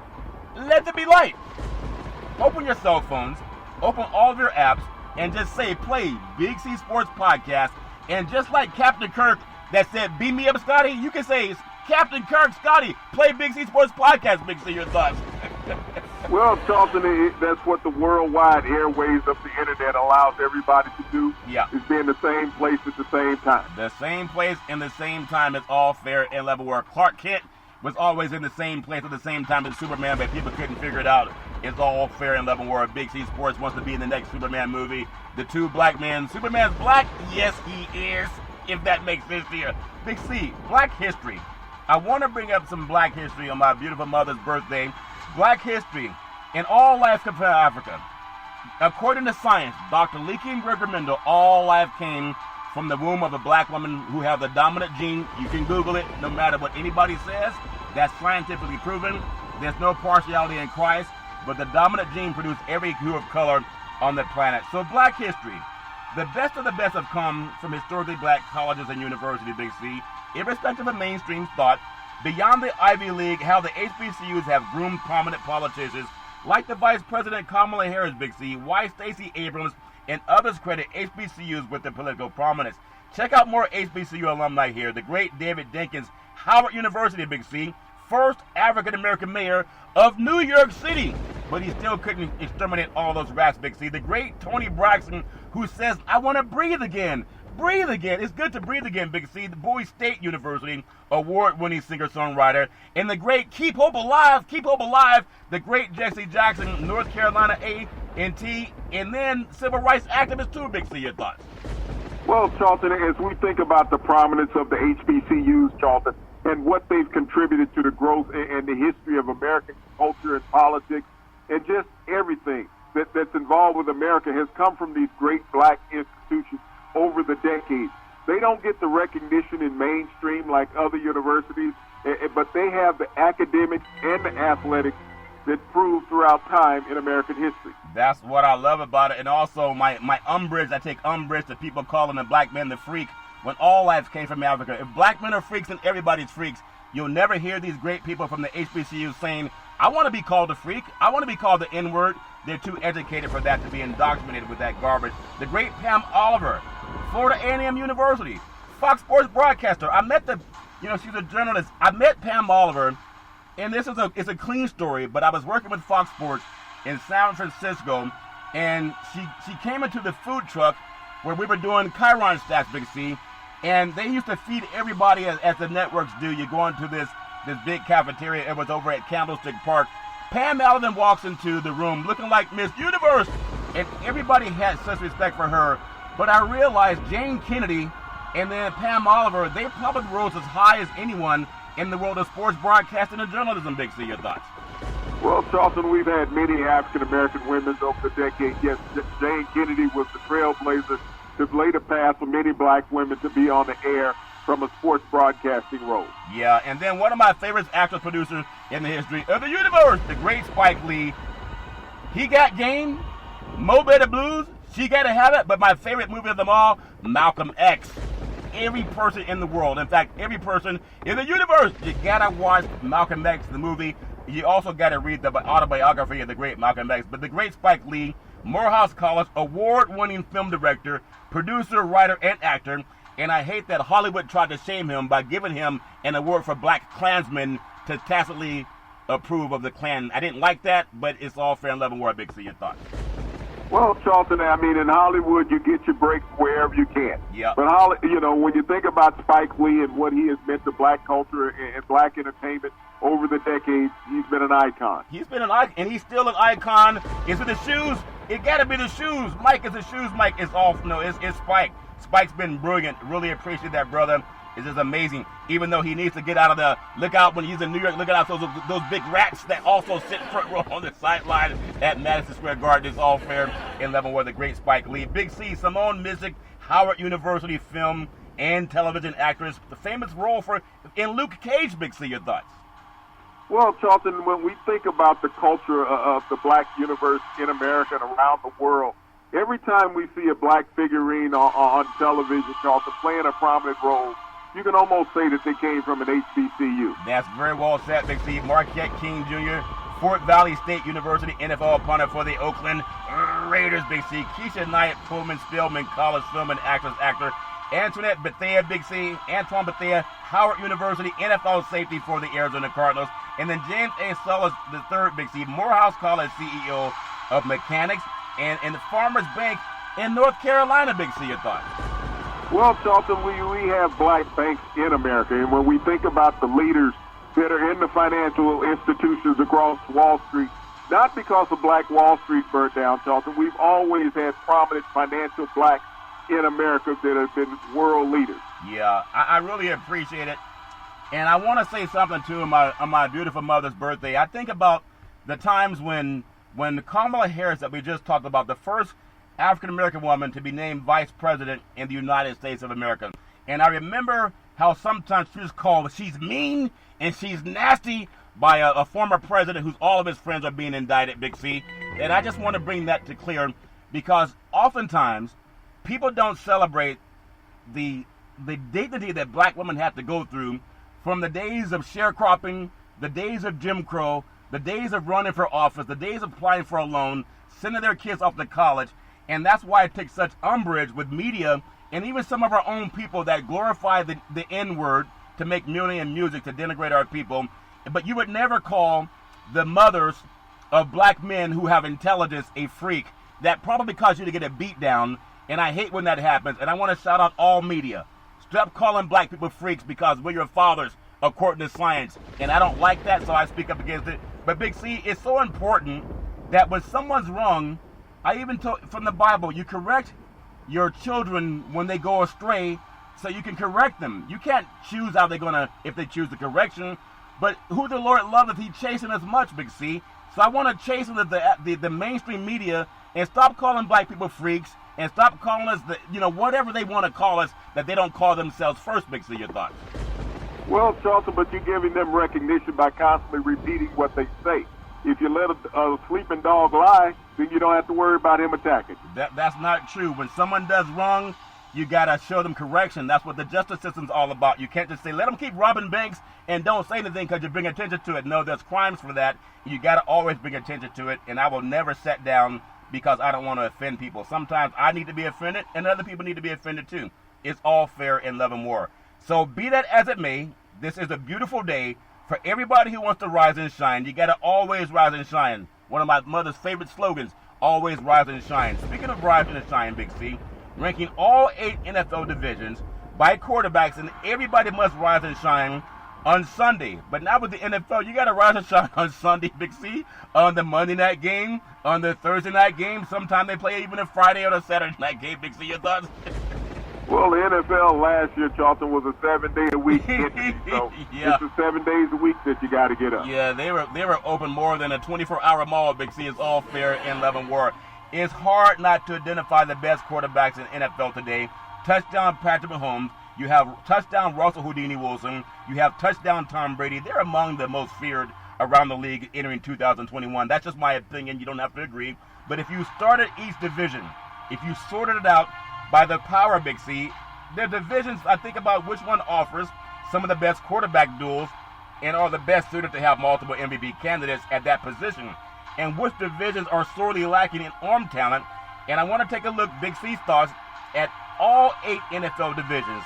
let there be light. Open your cell phones, open all of your apps, and just say, play Big C Sports Podcast. And just like Captain Kirk that said, beam me up, Scotty, you can say, Captain Kirk, Scotty, play Big C Sports Podcast. Big C, your thoughts? Well, Charlton, that's what the worldwide airways of the internet allows everybody to do. Yeah. Is be in the same place at the same time. The same place and the same time is all fair and level war. Clark Kent was always in the same place at the same time as Superman, but people couldn't figure it out. It's all fair and level war. Big C Sports wants to be in the next Superman movie. The two black men. Superman's black? Yes, he is, if that makes sense to you. Big C, Black History. I want to bring up some Black history on my beautiful mother's birthday. Black history in all life compared to Africa. According to science, Dr. Leakey and Gregory Mendel, all life came from the womb of a black woman who have the dominant gene. You can Google it, no matter what anybody says. That's scientifically proven. There's no partiality in Christ, but the dominant gene produced every hue of color on the planet. So Black history. The best of the best have come from historically black colleges and universities, Big C, irrespective of mainstream thought. Beyond the Ivy League, how the HBCUs have groomed prominent politicians like the Vice President Kamala Harris, Big C, why Stacey Abrams and others credit HBCUs with their political prominence. Check out more HBCU alumni here. The great David Dinkins, Howard University, Big C, first African-American mayor of New York City. But he still couldn't exterminate all those rats, Big C. The great Tony Braxton, who says, I want to breathe again. breathe again. It's good to breathe again, Big C. The Bowie State University award-winning singer-songwriter, and the great Keep Hope Alive, the great Jesse Jackson, North Carolina A&T, and then civil rights activist too, Big C. Your thoughts? Well, Charlton, as we think about the prominence of the HBCUs, Charlton, and what they've contributed to the growth and the history of American culture and politics, and just everything that's involved with America has come from these great black institutions over the decades. They don't get the recognition in mainstream like other universities, but they have the academics and the athletics that prove throughout time in American history. That's what I love about it. And also my umbrage, I take umbrage to people calling the black man the freak when all life came from Africa. If black men are freaks and everybody's freaks, you'll never hear these great people from the HBCU saying, I want to be called a freak. I want to be called the N-word. They're too educated for that, to be indoctrinated with that garbage. The great Pam Oliver, Florida A&M University, Fox Sports broadcaster. I met she's a journalist. I met Pam Oliver, and it's a clean story, but I was working with Fox Sports in San Francisco, and she came into the food truck where we were doing Chiron Stacks, Big C, and they used to feed everybody as the networks do. You go into this big cafeteria. It was over at Candlestick Park. Pam Oliver walks into the room looking like Miss Universe, and everybody had such respect for her. But I realized Jane Kennedy and then Pam Oliver, they probably rose as high as anyone in the world of sports broadcasting and journalism. Big C, your thoughts? Well, Charlton, we've had many African-American women over the decades. Yes, Jane Kennedy was the trailblazer to lay the path for many black women to be on the air from a sports broadcasting role. Yeah, and then one of my favorite actors, producers in the history of the universe, the great Spike Lee. He got game, Mo Better Blues, She Gotta Have It, but my favorite movie of them all, Malcolm X. Every person in the world, in fact, every person in the universe, you gotta watch Malcolm X, the movie. You also gotta read the autobiography of the great Malcolm X. But the great Spike Lee, Morehouse College, award-winning film director, producer, writer, and actor. And I hate that Hollywood tried to shame him by giving him an award for Black Klansman to tacitly approve of the Klan. I didn't like that, but it's all fair and love and war. Big C, your thoughts? Well, Charlton, I mean, in Hollywood, you get your breaks wherever you can. Yeah. But, when you think about Spike Lee and what he has meant to black culture and black entertainment over the decades, he's been an icon. He's been an icon, and he's still an icon. Is it the shoes? It got to be the shoes. Mike, is the shoes, Mike? It's off. No, it's Spike. Spike's been brilliant. Really appreciate that, brother. It's just amazing. Even though he needs to get out of the, look out when he's in New York, look out those big rats that also sit front row on the sideline at Madison Square Garden. It's all fair in level with the great Spike Lee. Big C, Simone Missick, Howard University film and television actress. The famous role in Luke Cage. Big C, your thoughts? Well, Charlton, when we think about the culture of the black universe in America and around the world, every time we see a black figurine on television, Charlton, playing a prominent role, you can almost say that they came from an HBCU. That's very well said, Big C. Marquette King Jr., Fort Valley State University, NFL punter for the Oakland Raiders, Big C. Keisha Knight, Pullman Spelman College film and actor. Antoinette Bethea, Big C. Antoine Bethea, Howard University, NFL safety for the Arizona Cardinals. And then James A. Sullis III, Big C. Morehouse College CEO of mechanics. And the Farmers Bank in North Carolina, Big C, your thoughts? Well, Charlton, we have black banks in America, and when we think about the leaders that are in the financial institutions across Wall Street, not because of Black Wall Street burnt down, Charlton, we've always had prominent financial blacks in America that have been world leaders. Yeah, I really appreciate it. And I want to say something, too, on my beautiful mother's birthday. I think about the times when Kamala Harris, that we just talked about, the first African-American woman to be named vice president in the United States of America. And I remember how sometimes she was called, she's mean and she's nasty by a former president whose all of his friends are being indicted, Big C. And I just want to bring that to clear because oftentimes people don't celebrate the dignity that black women have to go through from the days of sharecropping, the days of Jim Crow, the days of running for office, the days of applying for a loan, sending their kids off to college. And that's why it takes such umbrage with media and even some of our own people that glorify the N-word to make money and music to denigrate our people. But you would never call the mothers of black men who have intelligence a freak. That probably caused you to get a beat down And I hate when that happens. And I want to shout out all media. Stop calling black people freaks because we're your fathers, according to science. And I don't like that, so I speak up against it. But Big C, it's so important that when someone's wrong, I even told from the Bible, you correct your children when they go astray so you can correct them. You can't choose how they're going to, if they choose the correction. But who the Lord loveth, he chasten us much, Big C. So I want to chasten the mainstream media and stop calling black people freaks and stop calling us, whatever they want to call us, that they don't call themselves first, Big C. Your thoughts? Well, Charlton, but you're giving them recognition by constantly repeating what they say. If you let a sleeping dog lie, then you don't have to worry about him attacking. That's not true. When someone does wrong, you got to show them correction. That's what the justice system's all about. You can't just say, let them keep robbing banks and don't say anything because you bring attention to it. No, there's crimes for that. You got to always bring attention to it, and I will never sit down because I don't want to offend people. Sometimes I need to be offended, and other people need to be offended too. It's all fair in love and war. So be that as it may, this is a beautiful day for everybody who wants to rise and shine. You got to always rise and shine. One of my mother's favorite slogans, always rise and shine. Speaking of rising and shine, Big C, ranking all 8 NFL divisions by quarterbacks, and everybody must rise and shine on Sunday. But now with the NFL, you got to rise and shine on Sunday, Big C, on the Monday night game, on the Thursday night game. Sometimes they play even a Friday or a Saturday night game. Big C, your thoughts? Well, the NFL last year, Charlton, was a 7-day-a-week entity, so yeah. It's the 7 days a week that you got to get up. Yeah, they were open more than a 24-hour mall, Big C. It's all fair in love and war. It's hard not to identify the best quarterbacks in NFL today. Touchdown Patrick Mahomes. You have touchdown Russell Houdini Wilson. You have touchdown Tom Brady. They're among the most feared around the league entering 2021. That's just my opinion. You don't have to agree. But if you started each division, if you sorted it out by the power, Big C, the divisions, I think about which one offers some of the best quarterback duels and are the best suited to have multiple MVP candidates at that position, and which divisions are sorely lacking in arm talent. And I want to take a look, Big C's thoughts, at all 8 NFL divisions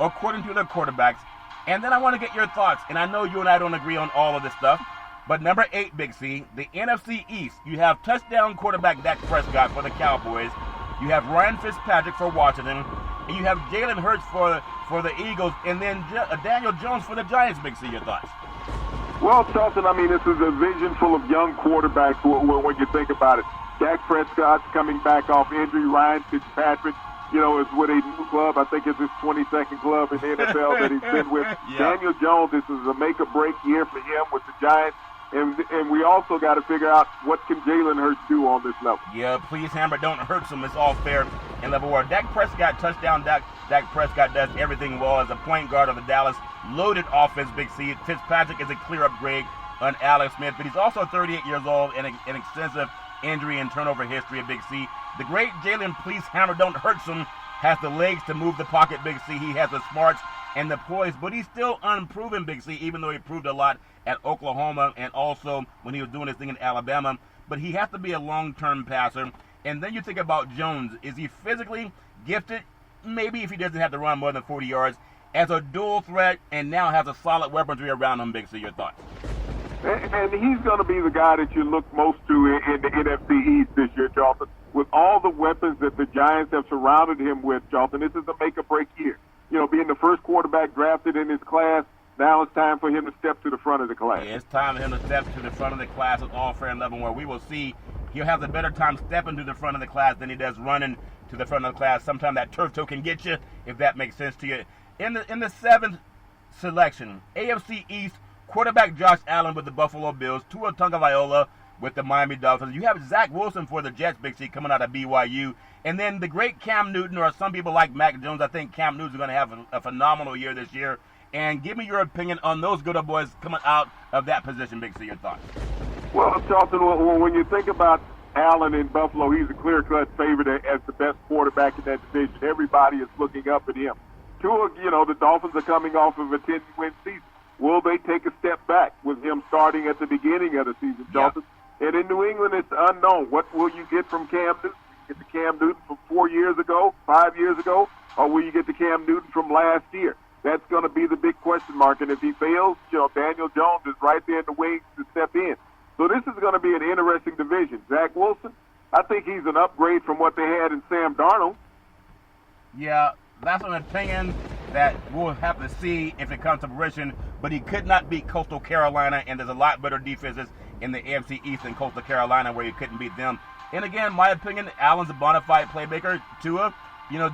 according to their quarterbacks. And then I want to get your thoughts. And I know you and I don't agree on all of this stuff. But number 8, Big C, the NFC East. You have touchdown quarterback Dak Prescott for the Cowboys. You have Ryan Fitzpatrick for Washington. And you have Jalen Hurts for the Eagles. And then Daniel Jones for the Giants, Big C. Your thoughts? Well, Charlton, I mean, this is a division full of young quarterbacks when you think about it. Dak Prescott's coming back off injury. Ryan Fitzpatrick, is with a new club. I think it's his 22nd club in the NFL that he's been with. Yeah. Daniel Jones, this is a make-or-break year for him with the Giants. And we also got to figure out what can Jalen Hurts do on this level. Yeah, please, Hammer, don't hurt him. It's all fair in level war. Dak Prescott, touchdown. Dak Prescott does everything well as a point guard of the Dallas loaded offense, Big C. Fitzpatrick is a clear upgrade on Alex Smith, but he's also 38 years old and an extensive injury and turnover history of Big C. The great Jalen, please, Hammer, don't hurt him, has the legs to move the pocket, Big C. He has the smarts and the poise, but he's still unproven, Big C, even though he proved a lot at Oklahoma and also when he was doing his thing in Alabama. But he has to be a long-term passer. And then you think about Jones. Is he physically gifted? Maybe if he doesn't have to run more than 40 yards. As a dual threat and now has a solid weaponry around him, Big C. Your thoughts? And he's going to be the guy that you look most to in the NFC East this year, Charlton. With all the weapons that the Giants have surrounded him with, Charlton, this is a make-or-break year. Being the first quarterback drafted in his class, now it's time for him to step to the front of the class. Yeah, it's time for him to step to the front of the class with all fair and level, where we will see he'll have a better time stepping to the front of the class than he does running to the front of the class. Sometimes that turf toe can get you, if that makes sense to you. In the 7th selection, AFC East, quarterback Josh Allen with the Buffalo Bills, Tua Tagovailoa with the Miami Dolphins. You have Zach Wilson for the Jets, Big C, coming out of BYU. And then the great Cam Newton, or some people like Mac Jones. I think Cam Newton's going to have a phenomenal year this year. And give me your opinion on those good old boys coming out of that position, Big C. Your thoughts? Well, Charlton, when you think about Allen in Buffalo, he's a clear-cut favorite as the best quarterback in that division. Everybody is looking up at him. Tua, the Dolphins are coming off of a 10-win season. Will they take a step back with him starting at the beginning of the season, Charlton? Yeah. And in New England, it's unknown. What will you get from Cam Newton? Get the Cam Newton from 4 years ago, 5 years ago, or will you get the Cam Newton from last year? That's going to be the big question mark. And if he fails, Daniel Jones is right there in the wings to step in. So this is going to be an interesting division. Zach Wilson, I think he's an upgrade from what they had in Sam Darnold. Yeah, that's an opinion that we'll have to see if it comes to fruition, but he could not beat Coastal Carolina, and there's a lot better defenses in the AFC East than Coastal Carolina where he couldn't beat them. And again, my opinion, Allen's a bona fide playmaker. Tua,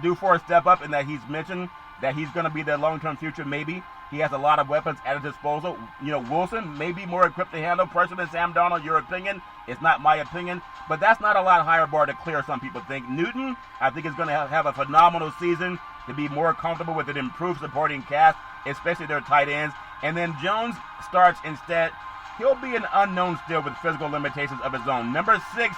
due for a step up in that he's mentioned that he's going to be their long-term future, maybe. He has a lot of weapons at his disposal. Wilson may be more equipped to handle pressure than Sam Darnold. Your opinion. It's not my opinion. But that's not a lot higher bar to clear, some people think. Newton, I think, is going to have a phenomenal season to be more comfortable with an improved supporting cast, especially their tight ends. And then Jones starts instead. He'll be an unknown still with physical limitations of his own. Number 6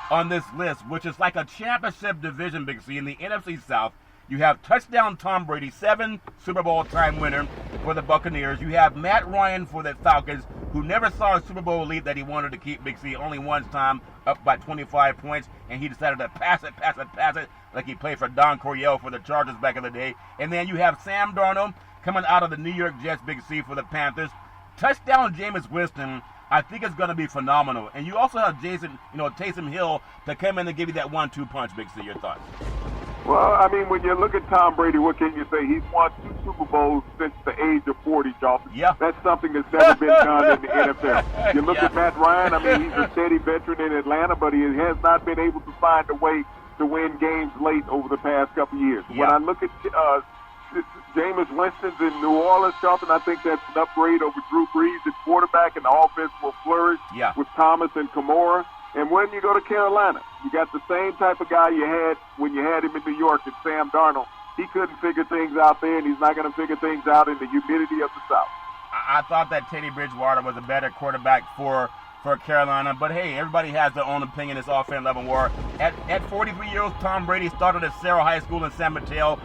on this list, which is like a championship division, Big C, in the NFC South. You have touchdown Tom Brady, 7 Super Bowl time winner for the Buccaneers. You have Matt Ryan for the Falcons, who never saw a Super Bowl lead that he wanted to keep, Big C, only one time, up by 25 points, and he decided to pass it, like he played for Don Coryell for the Chargers back in the day. And then you have Sam Darnold coming out of the New York Jets, Big C, for the Panthers. Touchdown Jameis Winston, I think it's going to be phenomenal. And you also have Taysom Hill to come in and give you that 1-2 punch, Big C. Your thoughts? Well, I mean, when you look at Tom Brady, what can you say? He's won 2 Super Bowls since the age of 40, Charlton. Yeah. That's something that's never been done in the NFL. You look at Matt Ryan, I mean, he's a steady veteran in Atlanta, but he has not been able to find a way to win games late over the past couple of years. Yeah. When I look at Jameis Winston's in New Orleans, Charlton, I think that's an upgrade over Drew Brees at quarterback, and the offense will flourish with Thomas and Kamara. And when you go to Carolina, you got the same type of guy you had when you had him in New York, and Sam Darnold. He couldn't figure things out there, and he's not going to figure things out in the humidity of the South. I thought that Teddy Bridgewater was a better quarterback for Carolina, but hey, everybody has their own opinion. It's all fan love and war. At 43 years old, Tom Brady started at Sarah High School in San Mateo.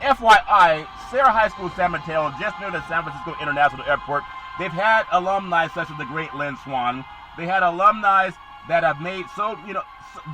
FYI, Sarah High School, San Mateo, just near the San Francisco International Airport. They've had alumni such as the great Lynn Swann. They had alumni that have made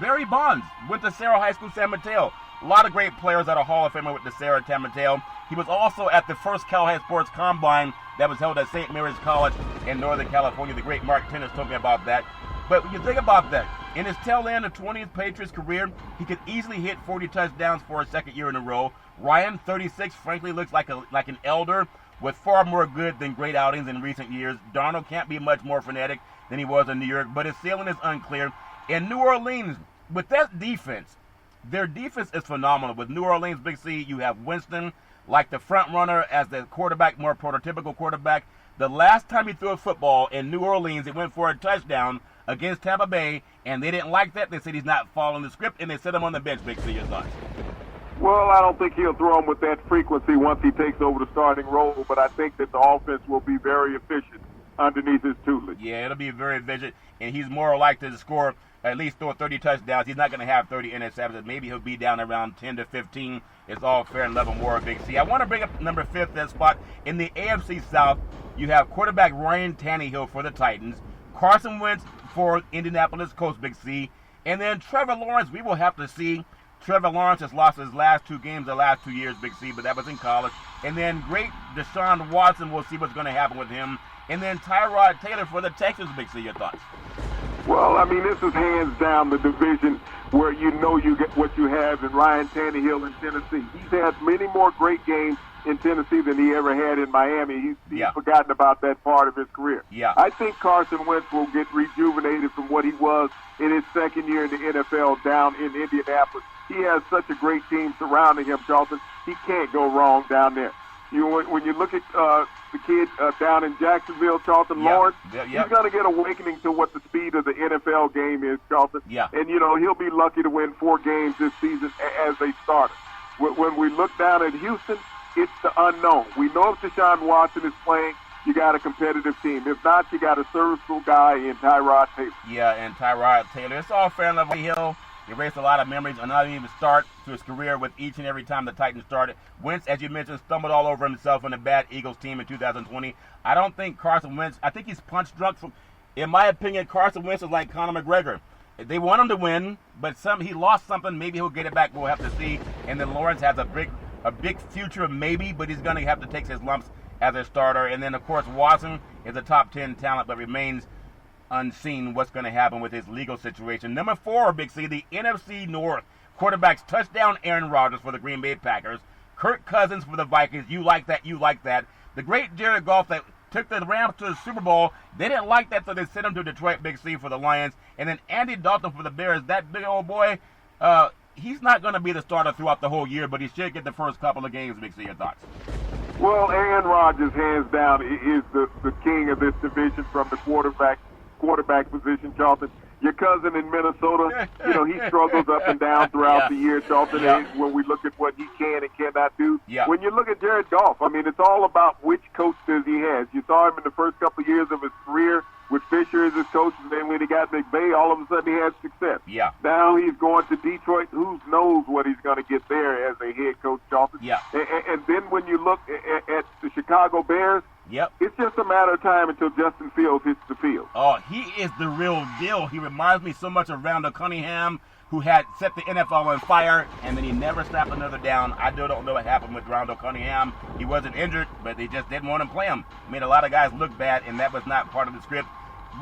Barry Bonds went to Sarah High School, San Mateo. A lot of great players that are Hall of Famer with the Sarah San Mateo. He was also at the first Cal Sports Combine that was held at St. Mary's College in Northern California. The great Mark Tennis told me about that. But when you think about that, in his tail end of 20th Patriots career, he could easily hit 40 touchdowns for a second year in a row. Ryan, 36, frankly looks like an elder with far more good than great outings in recent years. Darnold can't be much more frenetic than he was in New York, but his ceiling is unclear. In New Orleans, with that defense, their defense is phenomenal. With New Orleans, Big C, you have Winston, like the front runner as the quarterback, more prototypical quarterback. The last time he threw a football in New Orleans, it went for a touchdown against Tampa Bay, and they didn't like that. They said he's not following the script, and they set him on the bench, Big C. Your thoughts? Well, I don't think he'll throw him with that frequency once he takes over the starting role, but I think that the offense will be very efficient underneath his tutelage. Yeah, it'll be very efficient, and he's more likely to score, at least throw 30 touchdowns. He's not going to have 30 interceptions. Maybe he'll be down around 10 to 15. It's all fair and level war, Big C. I want to bring up number 5th, that spot. In the AFC South, you have quarterback Ryan Tannehill for the Titans, Carson Wentz for Indianapolis Colts, Big C, and then Trevor Lawrence. We will have to see. Trevor Lawrence has lost his last 2 games the last 2 years, Big C, but that was in college. And then great Deshaun Watson, we'll see what's going to happen with him. And then Tyrod Taylor for the Texans, Big C. Your thoughts? Well, I mean, this is hands down the division where you know you get what you have in Ryan Tannehill in Tennessee. He's had many more great games in Tennessee than he ever had in Miami. He's forgotten about that part of his career. Yeah. I think Carson Wentz will get rejuvenated from what he was in his second year in the NFL down in Indianapolis. He has such a great team surrounding him, Charlton. He can't go wrong down there. When you look at the kid down in Jacksonville, Charlton Lawrence, he's going to get awakening to what the speed of the NFL game is, Charlton. Yeah. And, he'll be lucky to win 4 games this season as a starter. When we look down at Houston, it's the unknown. We know if Deshaun Watson is playing, you got a competitive team. If not, you got a serviceable guy in Tyrod Taylor. Yeah, and Tyrod Taylor. It's all fair and level. Hill erased a lot of memories and not even start to his career with each and every time the Titans started. Wentz, as you mentioned, stumbled all over himself on a bad Eagles team in 2020. I don't think Carson Wentz, I think he's punch drunk. In my opinion, Carson Wentz is like Conor McGregor. They want him to win, but he lost something. Maybe he'll get it back. We'll have to see. And then Lawrence has a big future, maybe, but he's going to have to take his lumps as a starter. And then, of course, Watson is a top 10 talent, but remains unseen what's going to happen with his legal situation. Number 4, Big C, the NFC North. quarterbacks touchdown Aaron Rodgers for the Green Bay Packers, Kirk Cousins for the Vikings. You like that, you like that. The great Jared Goff that took the Rams to the Super Bowl. They didn't like that, so they sent him to Detroit, Big C, for the Lions. And then Andy Dalton for the Bears. That big old boy, he's not going to be the starter throughout the whole year, but he should get the first couple of games. Big C, your thoughts? Well, Aaron Rodgers, hands down, is the king of this division from the quarterback position, Charlton. Your cousin in Minnesota, he struggles up and down throughout the year, Charlton, when we look at what he can and cannot do. Yeah. When you look at Jared Goff, I mean, it's all about which coach does he has. You saw him in the first couple of years of his career with Fisher as his coach, and then when he got McVay, all of a sudden he had success. Yeah. Now he's going to Detroit. Who knows what he's going to get there as a head coach, Charlton? Yeah. And then when you look at the Chicago Bears, it's just a matter of time until Justin Fields hits the field. Oh, he is the real deal. He reminds me so much of Randall Cunningham, who had set the NFL on fire, and then he never snapped another down. I still don't know what happened with Randall Cunningham. He wasn't injured, but they just didn't want to play him. Made a lot of guys look bad, and that was not part of the script.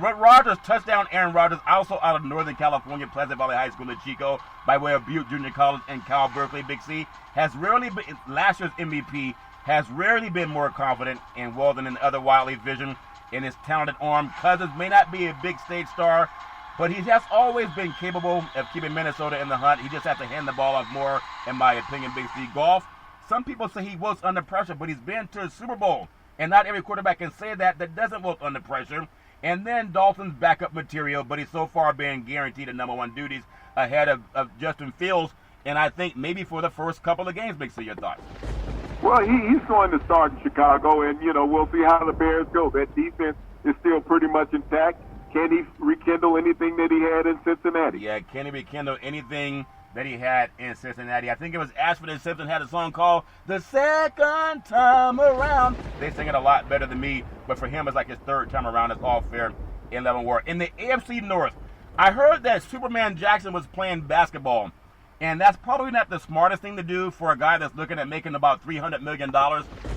Rodgers, touchdown Aaron Rodgers, also out of Northern California, Pleasant Valley High School in Chico, by way of Butte Junior College and Cal Berkeley, Big C, has rarely been, last year's MVP, has rarely been more confident in Walden and other Wiley's vision in his talented arm. Cousins may not be a big stage star, but he has always been capable of keeping Minnesota in the hunt. He just has to hand the ball off more, in my opinion, Big C. Goff, some people say he wilts under pressure, but he's been to a Super Bowl, and not every quarterback can say that doesn't wilt under pressure. And then Dalton's backup material, but he's so far been guaranteed the number one duties ahead of Justin Fields, and I think maybe for the first couple of games. Big C, your thoughts? Well, he's going to start in Chicago, and, we'll see how the Bears go. That defense is still pretty much intact. Can he rekindle anything that he had in Cincinnati? Yeah, can he rekindle anything that he had in Cincinnati? I think it was Ashford and Simpson had a song called The Second Time Around. They sing it a lot better than me, but for him, it's like his third time around. It's all fair in 11 war. In the AFC North, I heard that Superman Jackson was playing basketball. And that's probably not the smartest thing to do for a guy that's looking at making about $300 million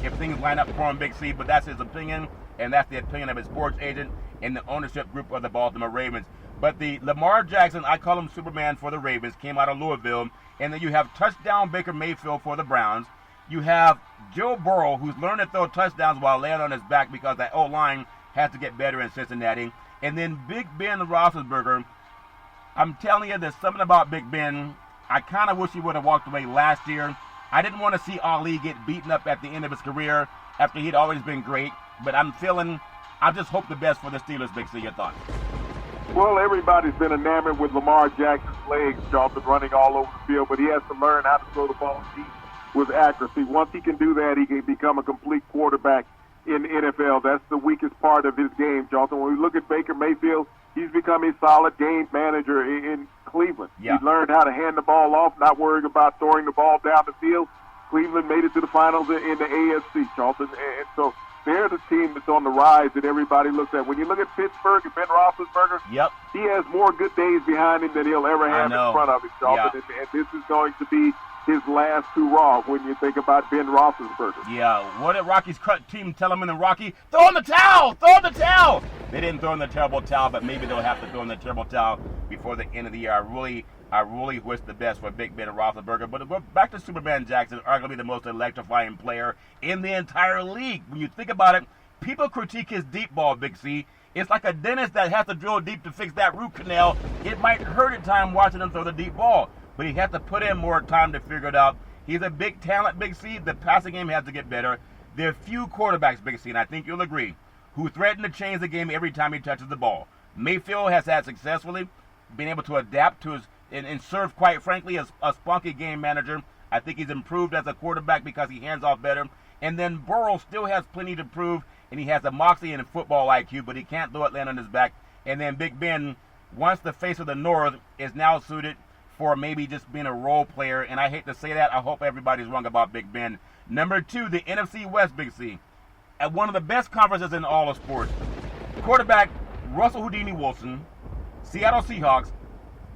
if things line up for him, Big C. But that's his opinion, and that's the opinion of his sports agent and the ownership group of the Baltimore Ravens. But the Lamar Jackson, I call him Superman for the Ravens, came out of Louisville. And then you have touchdown Baker Mayfield for the Browns. You have Joe Burrow, who's learned to throw touchdowns while laying on his back because that O-line has to get better in Cincinnati. And then Big Ben Roethlisberger. I'm telling you, there's something about Big Ben. I kind of wish he would have walked away last year. I didn't want to see Ali get beaten up at the end of his career after he'd always been great. But I just hope the best for the Steelers, Big C. Your thoughts? Well, everybody's been enamored with Lamar Jackson's legs, Charlton, running all over the field, but he has to learn how to throw the ball deep with accuracy. Once he can do that, he can become a complete quarterback in the NFL. That's the weakest part of his game, Charlton. When we look at Baker Mayfield, he's become a solid game manager in Cleveland. Yeah. He learned how to hand the ball off, not worrying about throwing the ball down the field. Cleveland made it to the finals in the AFC, Charlton. And so they're the team that's on the rise that everybody looks at. When you look at Pittsburgh and Ben Roethlisberger, he has more good days behind him than he'll ever have in front of him, Charlton. Yeah. And this is going to be his last hurrah when you think about Ben Roethlisberger. Yeah, what did Rocky's team tell him in the Rocky? Throw in the towel! Throw in the towel! They didn't throw in the terrible towel, but maybe they'll have to throw in the terrible towel before the end of the year. I really wish the best for Big Ben Roethlisberger. But back to Superman Jackson, arguably the most electrifying player in the entire league. When you think about it, people critique his deep ball, Big C. It's like a dentist that has to drill deep to fix that root canal. It might hurt at times watching him throw the deep ball, but he has to put in more time to figure it out. He's a big talent, Big C. The passing game has to get better. There are few quarterbacks, Big C, and I think you'll agree, who threaten to change the game every time he touches the ball. Mayfield has had successfully been able to adapt to his and serve, quite frankly, as a spunky game manager. I think he's improved as a quarterback because he hands off better. And then Burrow still has plenty to prove, and he has a moxie and a football IQ, but he can't throw it land on his back. And then Big Ben, once the face of the North, is now suited for maybe just being a role player. And I hate to say that. I hope everybody's wrong about Big Ben. Number 2, the NFC West, Big C. At one of the best conferences in all of sports. Quarterback Russell Houdini Wilson, Seattle Seahawks.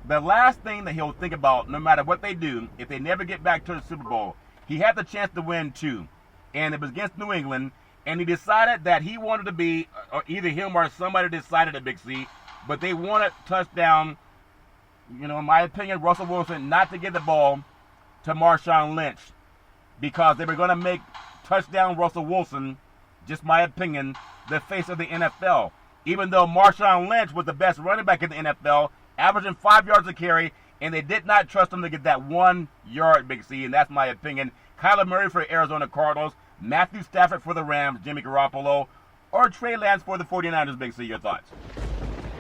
The last thing that he'll think about, no matter what they do, if they never get back to the Super Bowl, he had the chance to win 2. And it was against New England. And he decided that he wanted to be, or either him or somebody decided at Big C, but they wanted touchdown in my opinion, Russell Wilson not to give the ball to Marshawn Lynch because they were going to make touchdown Russell Wilson, just my opinion, the face of the NFL. Even though Marshawn Lynch was the best running back in the NFL, averaging 5 yards a carry, and they did not trust him to get that 1 yard, Big C, and that's my opinion. Kyler Murray for Arizona Cardinals, Matthew Stafford for the Rams, Jimmy Garoppolo, or Trey Lance for the 49ers, Big C. Your thoughts?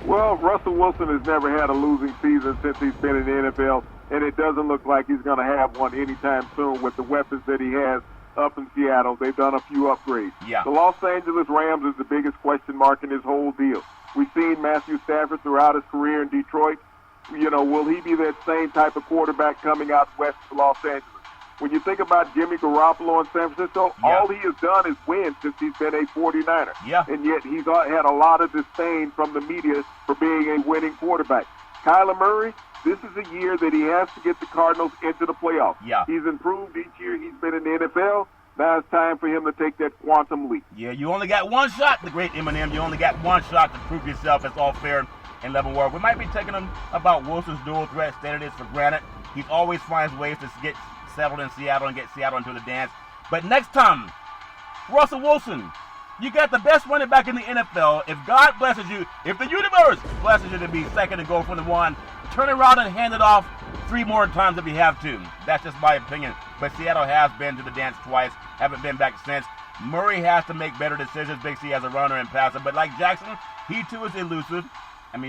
Well, Russell Wilson has never had a losing season since he's been in the NFL, and it doesn't look like he's going to have one anytime soon with the weapons that he has up in Seattle. They've done a few upgrades. Yeah. The Los Angeles Rams is the biggest question mark in this whole deal. We've seen Matthew Stafford throughout his career in Detroit. Will he be that same type of quarterback coming out west to Los Angeles? When you think about Jimmy Garoppolo in San Francisco, all he has done is win since he's been a 49er. Yeah. And yet he's had a lot of disdain from the media for being a winning quarterback. Kyler Murray, this is a year that he has to get the Cardinals into the playoffs. Yeah. He's improved each year he's been in the NFL. Now it's time for him to take that quantum leap. Yeah, you only got one shot, the great Eminem. You only got one shot to prove yourself. It's all fair and level war. We might be taking him about Wilson's dual threat status for granted. He always finds ways to get settled in Seattle and get Seattle into the dance. But next time, Russell Wilson, you got the best running back in the NFL. If God blesses you, if the universe blesses you to be second and go for the one, turn around and hand it off 3 more times if you have to. That's just my opinion. But Seattle has been to the dance twice, haven't been back since. Murray has to make better decisions, Big C, as a runner and passer. But like Jackson, he too is elusive.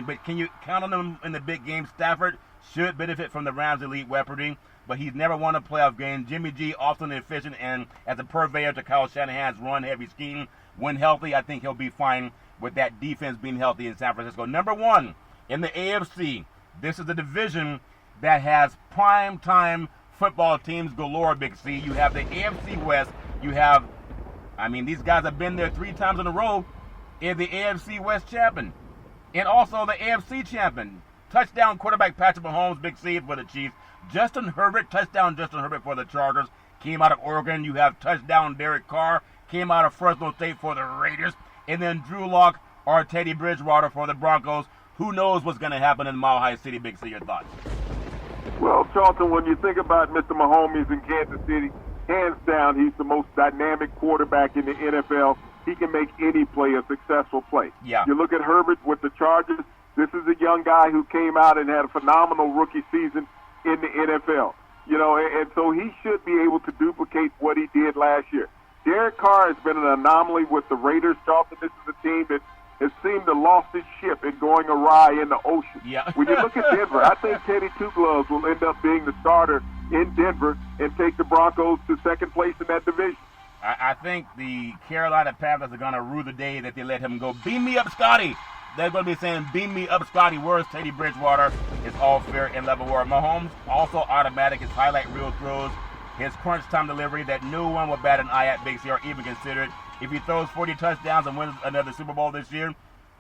But can you count on him in the big game? Stafford should benefit from the Rams' elite weaponry, but he's never won a playoff game. Jimmy G, often efficient and as a purveyor to Kyle Shanahan's run-heavy scheme. When healthy, I think he'll be fine with that defense being healthy in San Francisco. Number 1 in the AFC. This is a division that has prime-time football teams galore, Big C. You have the AFC West. You have, these guys have been there 3 times in a row in the AFC West champion. And also the AFC champion. Touchdown quarterback Patrick Mahomes, Big C, for the Chiefs. Justin Herbert, touchdown Justin Herbert for the Chargers, came out of Oregon. You have touchdown Derek Carr, came out of Fresno State for the Raiders. And then Drew Lock or Teddy Bridgewater for the Broncos. Who knows what's going to happen in Mile High City, Big C? Your thoughts? Well, Charlton, when you think about Mr. Mahomes in Kansas City, hands down, he's the most dynamic quarterback in the NFL. He can make any play a successful play. Yeah. You look at Herbert with the Chargers. This is a young guy who came out and had a phenomenal rookie season in the NFL. And so he should be able to duplicate what he did last year. Derek Carr has been an anomaly with the Raiders, Charlton. This is a team that has seemed to lost its ship in going awry in the ocean. Yeah. When you look at Denver, I think Teddy Two Gloves will end up being the starter in Denver and take the Broncos to second place in that division. I think the Carolina Panthers are going to rue the day that they let him go. Beam me up, Scotty. They're going to be saying, beam me up, Scotty. Where's Teddy Bridgewater? It's all fair and level war. Mahomes, also automatic. His highlight reel throws, his crunch time delivery that no one would bat an eye at, Big C, or even consider it. If he throws 40 touchdowns and wins another Super Bowl this year,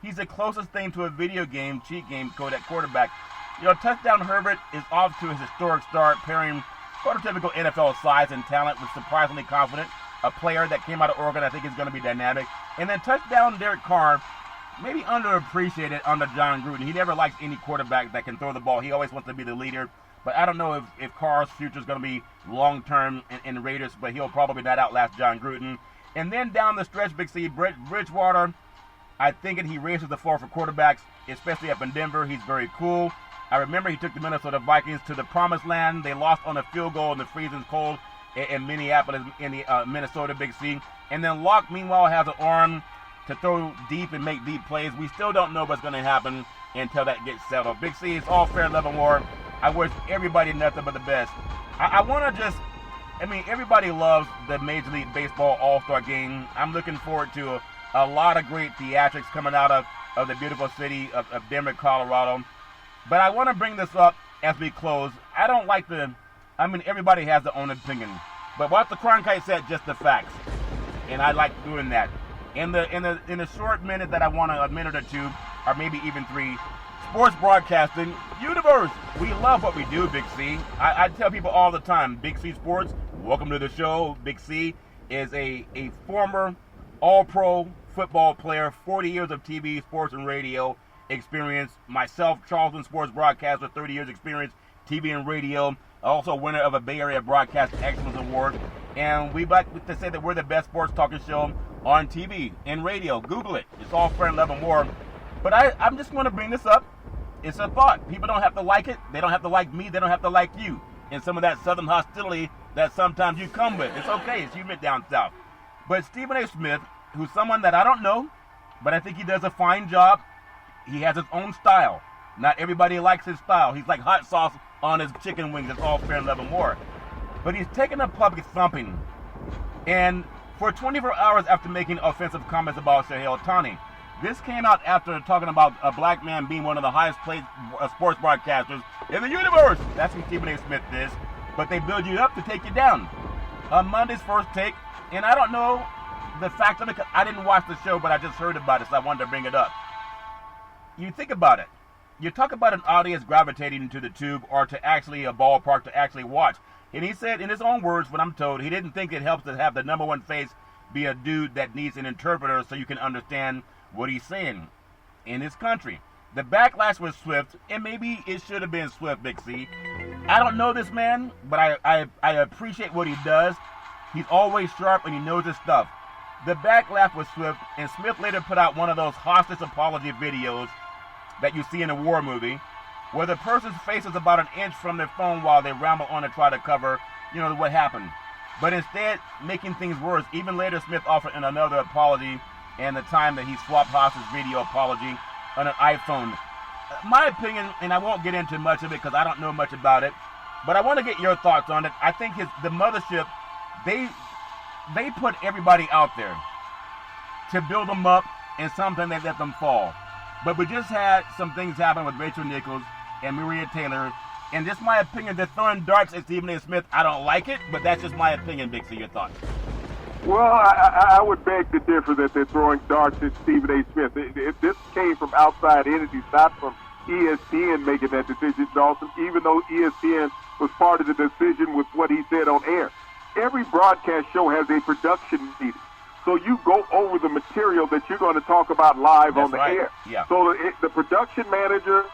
he's the closest thing to a video game, cheat game code at quarterback. Touchdown Herbert is off to his historic start, pairing prototypical NFL size and talent with surprisingly confident. A player that came out of Oregon, I think, is going to be dynamic. And then touchdown Derek Carr, maybe underappreciated under John Gruden. He never likes any quarterback that can throw the ball. He always wants to be the leader. But I don't know if Carr's future is going to be long-term in Raiders, but he'll probably not outlast John Gruden. And then down the stretch, Big C, Bridgewater, I think he raises the floor for quarterbacks, especially up in Denver. He's very cool. I remember he took the Minnesota Vikings to the promised land. They lost on a field goal in the freezing cold in Minneapolis, in the Minnesota, Big C. And then Locke, meanwhile, has an arm to throw deep and make deep plays. We still don't know what's going to happen until that gets settled. Big C, it's all fair, level war. I wish everybody nothing but the best. I want to just, everybody loves the Major League Baseball All-Star Game. I'm looking forward to a lot of great theatrics coming out of the beautiful city of Denver, Colorado. But I want to bring this up as we close. I don't like everybody has their own opinion. But what the Cronkite said, just the facts. And I like doing that. In the short minute that I want a minute or two, or maybe even 3, sports broadcasting universe. We love what we do, Big C. I tell people all the time, Big C Sports, welcome to the show. Big C is a former all-pro football player, 40 years of TV, sports, and radio. experience. Myself, Charleston sports broadcaster, 30 years experience, TV and radio. Also winner of a Bay Area Broadcast Excellence Award. And we like to say that we're the best sports talking show on TV and radio. Google it. It's all fair and love and more. But I'm just going to bring this up. It's a thought. People don't have to like it. They don't have to like me. They don't have to like you. And some of that southern hostility that sometimes you come with. It's okay. It's humid down south. But Stephen A. Smith, who's someone that I don't know, but I think he does a fine job. He has his own style. Not everybody likes his style. He's like hot sauce on his chicken wings. It's all fair and love and more. But he's taken a public thumping. And for 24 hours after making offensive comments about Shohei Ohtani, this came out after talking about a black man being one of the highest paid sports broadcasters in the universe. That's what Stephen A. Smith is. But they build you up to take you down. On Monday's First Take, and I don't know the fact of it, I didn't watch the show, but I just heard about it, so I wanted to bring it up. You think about it. You talk about an audience gravitating to the tube or to actually a ballpark to actually watch. And he said, in his own words, what I'm told, he didn't think it helps to have the number one face be a dude that needs an interpreter so you can understand what he's saying in his country. The backlash was swift, and maybe it should have been swift, Big C. I don't know this man, but I appreciate what he does. He's always sharp, and he knows his stuff. The backlash was swift, and Smith later put out one of those hostage apology videos that you see in a war movie, where the person's face is about an inch from their phone while they ramble on and try to cover, what happened. But instead, making things worse, even later Smith offered another apology and the time that he swapped hostage video apology on an iPhone. My opinion, and I won't get into much of it because I don't know much about it, but I want to get your thoughts on it. I think the mothership, they put everybody out there to build them up, and sometimes they let them fall. But we just had some things happen with Rachel Nichols and Maria Taylor, and just my opinion, they're throwing darts at Stephen A. Smith. I don't like it, but that's just my opinion, Big C. Your thoughts? Well, I would beg to differ that they're throwing darts at Stephen A. Smith. This came from outside entities, not from ESPN making that decision, Dawson, even though ESPN was part of the decision with what he said on air. Every broadcast show has a production meeting. So you go over the material that you're going to talk about live on the air. Yeah. So the production manager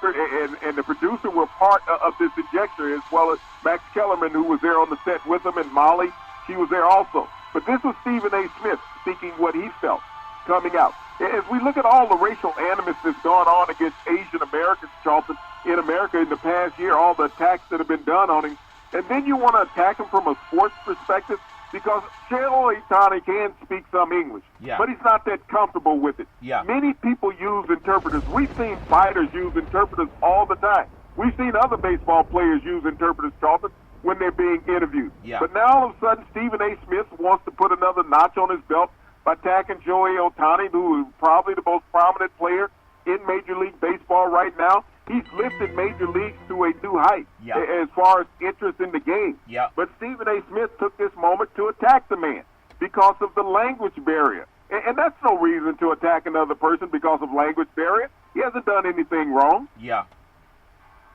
and the producer were part of this injector, as well as Max Kellerman, who was there on the set with him, and Molly, she was there also. But this was Stephen A. Smith speaking what he felt coming out. As we look at all the racial animus that's gone on against Asian Americans, Charlton, in America in the past year, all the attacks that have been done on him, and then you want to attack him from a sports perspective, because Shohei Ohtani can speak some English, but he's not that comfortable with it. Yeah. Many people use interpreters. We've seen fighters use interpreters all the time. We've seen other baseball players use interpreters, Charlton, when they're being interviewed. Yeah. But now all of a sudden, Stephen A. Smith wants to put another notch on his belt by attacking Shohei Ohtani, who is probably the most prominent player in Major League Baseball right now. He's lifted Major Leagues to a new height as far as interest in the game. Yeah. But Stephen A. Smith took this moment to attack the man because of the language barrier. And that's no reason to attack another person because of language barrier. He hasn't done anything wrong. Yeah.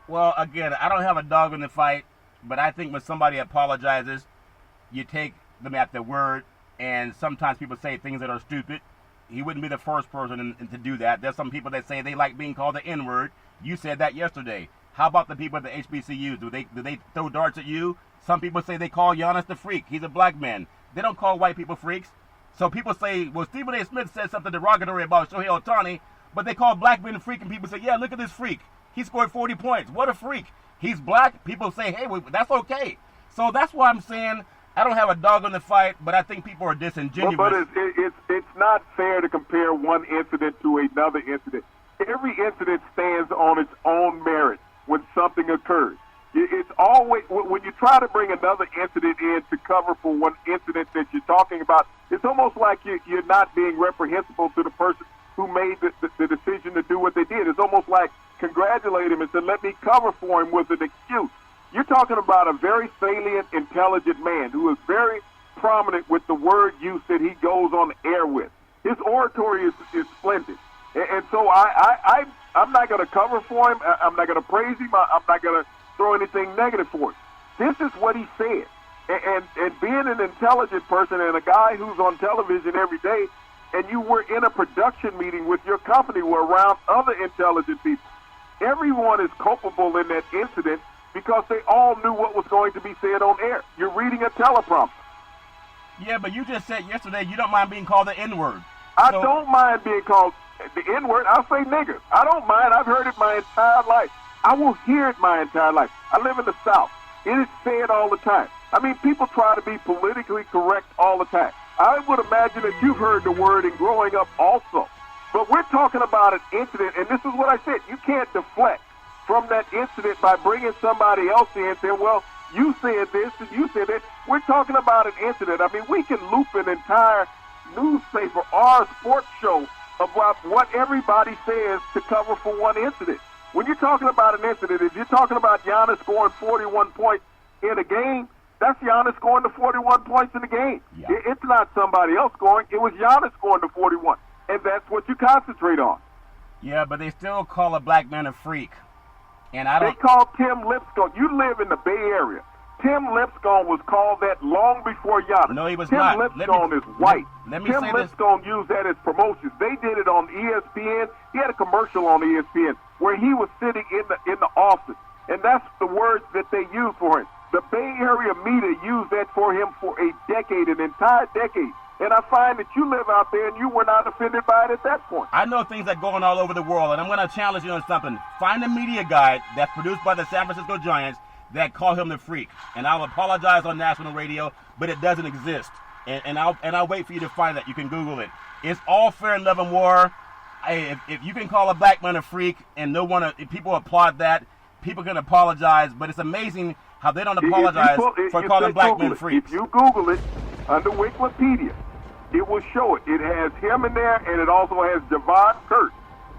Well, again, I don't have a dog in the fight, but I think when somebody apologizes, you take them at their word, and sometimes people say things that are stupid. He wouldn't be the first person to do that. There's some people that say they like being called the N-word. You said that yesterday. How about the people at the HBCUs? Do they throw darts at you? Some people say they call Giannis the freak. He's a black man. They don't call white people freaks. So people say, well, Stephen A. Smith said something derogatory about Shohei Ohtani, but they call black men a freak, and people say, yeah, look at this freak. He scored 40 points. What a freak. He's black. People say, hey, that's okay. So that's why I'm saying I don't have a dog in the fight, but I think people are disingenuous. But it's not fair to compare one incident to another incident. Every incident stands on its own merit when something occurs. It's always, when you try to bring another incident in to cover for one incident that you're talking about, it's almost like you're not being reprehensible to the person who made the decision to do what they did. It's almost like congratulate him and say, let me cover for him with an excuse. You're talking about a very salient, intelligent man who is very prominent with the word use that he goes on the air with. His oratory is splendid. And so I'm not going to cover for him. I'm not going to praise him. I'm not going to throw anything negative for him. This is what he said. And being an intelligent person and a guy who's on television every day, and you were in a production meeting with your company where around other intelligent people. Everyone is culpable in that incident because they all knew what was going to be said on air. You're reading a teleprompter. Yeah, but you just said yesterday you don't mind being called the N-word. I don't mind being called the N-word. I'll say nigger. I don't mind. I've heard it my entire life. I will hear it my entire life. I live in the South. It is said all the time. I mean, people try to be politically correct all the time. I would imagine that you've heard the word in growing up also. But we're talking about an incident, and this is what I said. You can't deflect from that incident by bringing somebody else in and saying, well, you said this and you said that. We're talking about an incident. I mean, we can loop an entire newspaper or a sports show about what everybody says to cover for one incident. When you're talking about an incident, if you're talking about Giannis scoring 41 points in a game, that's Giannis scoring the 41 points in the game. Yeah. It's not somebody else scoring. It was Giannis scoring the 41, and that's what you concentrate on. Yeah, but they still call a black man a freak. And They call Tim Lipscomb. You live in the Bay Area. Tim Lipscomb was called that long before Giannis. No, he was Tim not. Lipscomb is white. Let me Tim say Lipscomb used that as promotions. They did it on ESPN. He had a commercial on ESPN where he was sitting in the office, and that's the words that they used for him. The Bay Area media used that for him for a decade, an entire decade. And I find that you live out there and you were not offended by it at that point. I know things that are going all over the world, and I'm going to challenge you on something. Find a media guide that's produced by the San Francisco Giants that call him the freak. And I'll apologize on national radio, but it doesn't exist. And I'll wait for you to find that. You can Google it. It's all fair in love and war. If you can call a black man a freak and if people applaud that, people can apologize. But it's amazing how they don't apologize for calling black men freaks. If you Google it under Wikipedia, it will show it. It has him in there, and it also has Javon Curse.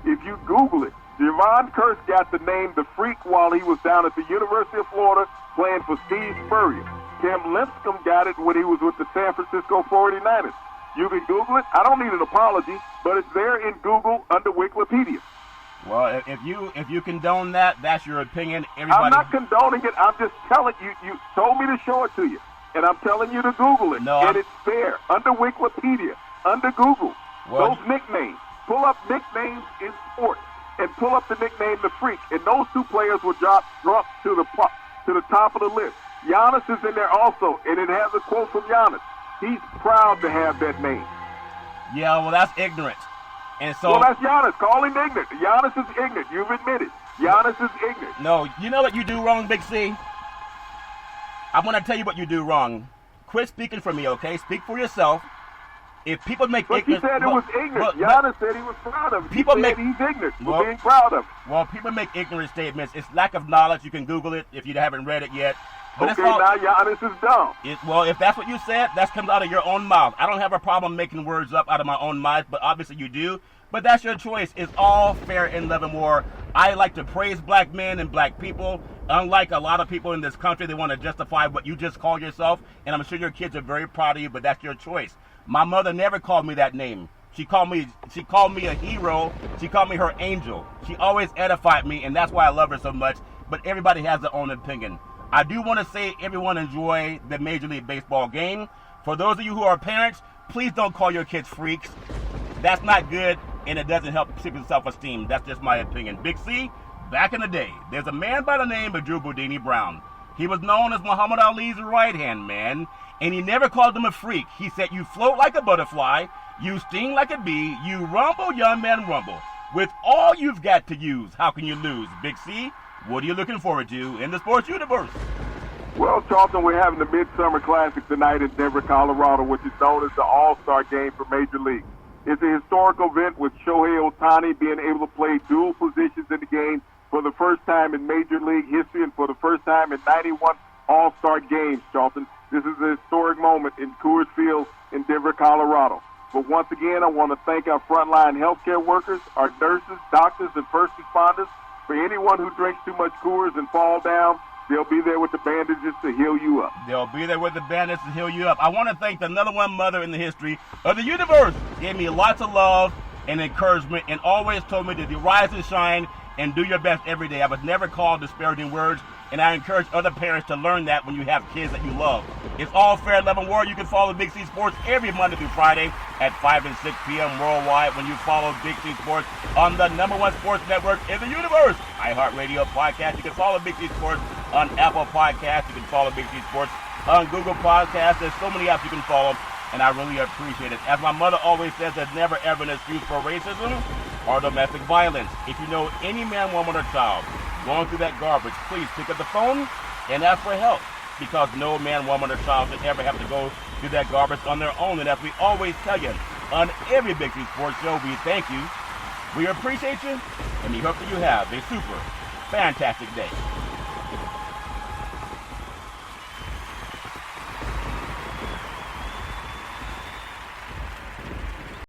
If you Google it, Javon Curse got the name The Freak while he was down at the University of Florida playing for Steve Spurrier. Tim Lipscomb got it when he was with the San Francisco 49ers. You can Google it. I don't need an apology, but it's there in Google under Wikipedia. Well, if you condone that, that's your opinion. Everybody. I'm not condoning it. I'm just telling you. You told me to show it to you. And I'm telling you to Google it. No, and it's there, under Wikipedia, under Google. Those nicknames. Pull up nicknames in sports and pull up the nickname The Freak. And those two players will drop to the top of the list. Giannis is in there also, and it has a quote from Giannis. He's proud to have that name. Yeah, well, that's ignorant. And so, well, that's Giannis. Call him ignorant. Giannis is ignorant. You've admitted. Giannis is ignorant. No, you know what you do wrong, Big C? I'm going to tell you what you do wrong. Quit speaking for me, okay? Speak for yourself. If people make ignorant... But you said it was ignorant. Giannis said he was proud of it. He's ignorant for being proud of it. Well, people make ignorant statements. It's lack of knowledge. You can Google it if you haven't read it yet. But okay, now Giannis is dumb. Well, if that's what you said, that comes out of your own mouth. I don't have a problem making words up out of my own mouth, but obviously you do. But that's your choice. It's all fair in love and war. I like to praise black men and black people. Unlike a lot of people in this country, they want to justify what you just called yourself. And I'm sure your kids are very proud of you, but that's your choice. My mother never called me that name. She called me a hero. She called me her angel. She always edified me, and that's why I love her so much. But everybody has their own opinion. I do want to say everyone enjoy the Major League Baseball game. For those of you who are parents, please don't call your kids freaks. That's not good, and it doesn't help people's self-esteem. That's just my opinion. Big C, back in the day, there's a man by the name of Drew Boudini Brown. He was known as Muhammad Ali's right-hand man, and he never called him a freak. He said, you float like a butterfly, you sting like a bee, you rumble, young man, rumble. With all you've got to use, how can you lose? Big C, what are you looking forward to in the sports universe? Well, Charlton, we're having the Midsummer Classic tonight in Denver, Colorado, which is known as the All-Star Game for Major League. It's a historical event with Shohei Ohtani being able to play dual positions in the game for the first time in Major League history and for the first time in 91 All-Star games, Charlton. This is a historic moment in Coors Field in Denver, Colorado. But once again, I want to thank our frontline healthcare workers, our nurses, doctors, and first responders. For anyone who drinks too much Coors and fall down, they'll be there with the bandages to heal you up. They'll be there with the bandages to heal you up. I want to thank the number one mother in the history of the universe. Gave me lots of love and encouragement and always told me to rise and shine and do your best every day. I was never called disparaging words, and I encourage other parents to learn that when you have kids that you love. It's all fair, Love and War. You can follow Big C Sports every Monday through Friday at 5 and 6 p.m. worldwide when you follow Big C Sports on the #1 sports network in the universe, iHeartRadio podcast. You can follow Big C Sports on Apple Podcasts. You can follow Big C Sports on Google Podcasts. There's so many apps you can follow, and I really appreciate it. As my mother always says, there's never ever an excuse for racism or domestic violence. If you know any man, woman, or child going through that garbage, please pick up the phone and ask for help, because no man, woman, or child should ever have to go through that garbage on their own. And as we always tell you on every Big C Sports show, we thank you, we appreciate you, and we hope that you have a super fantastic day.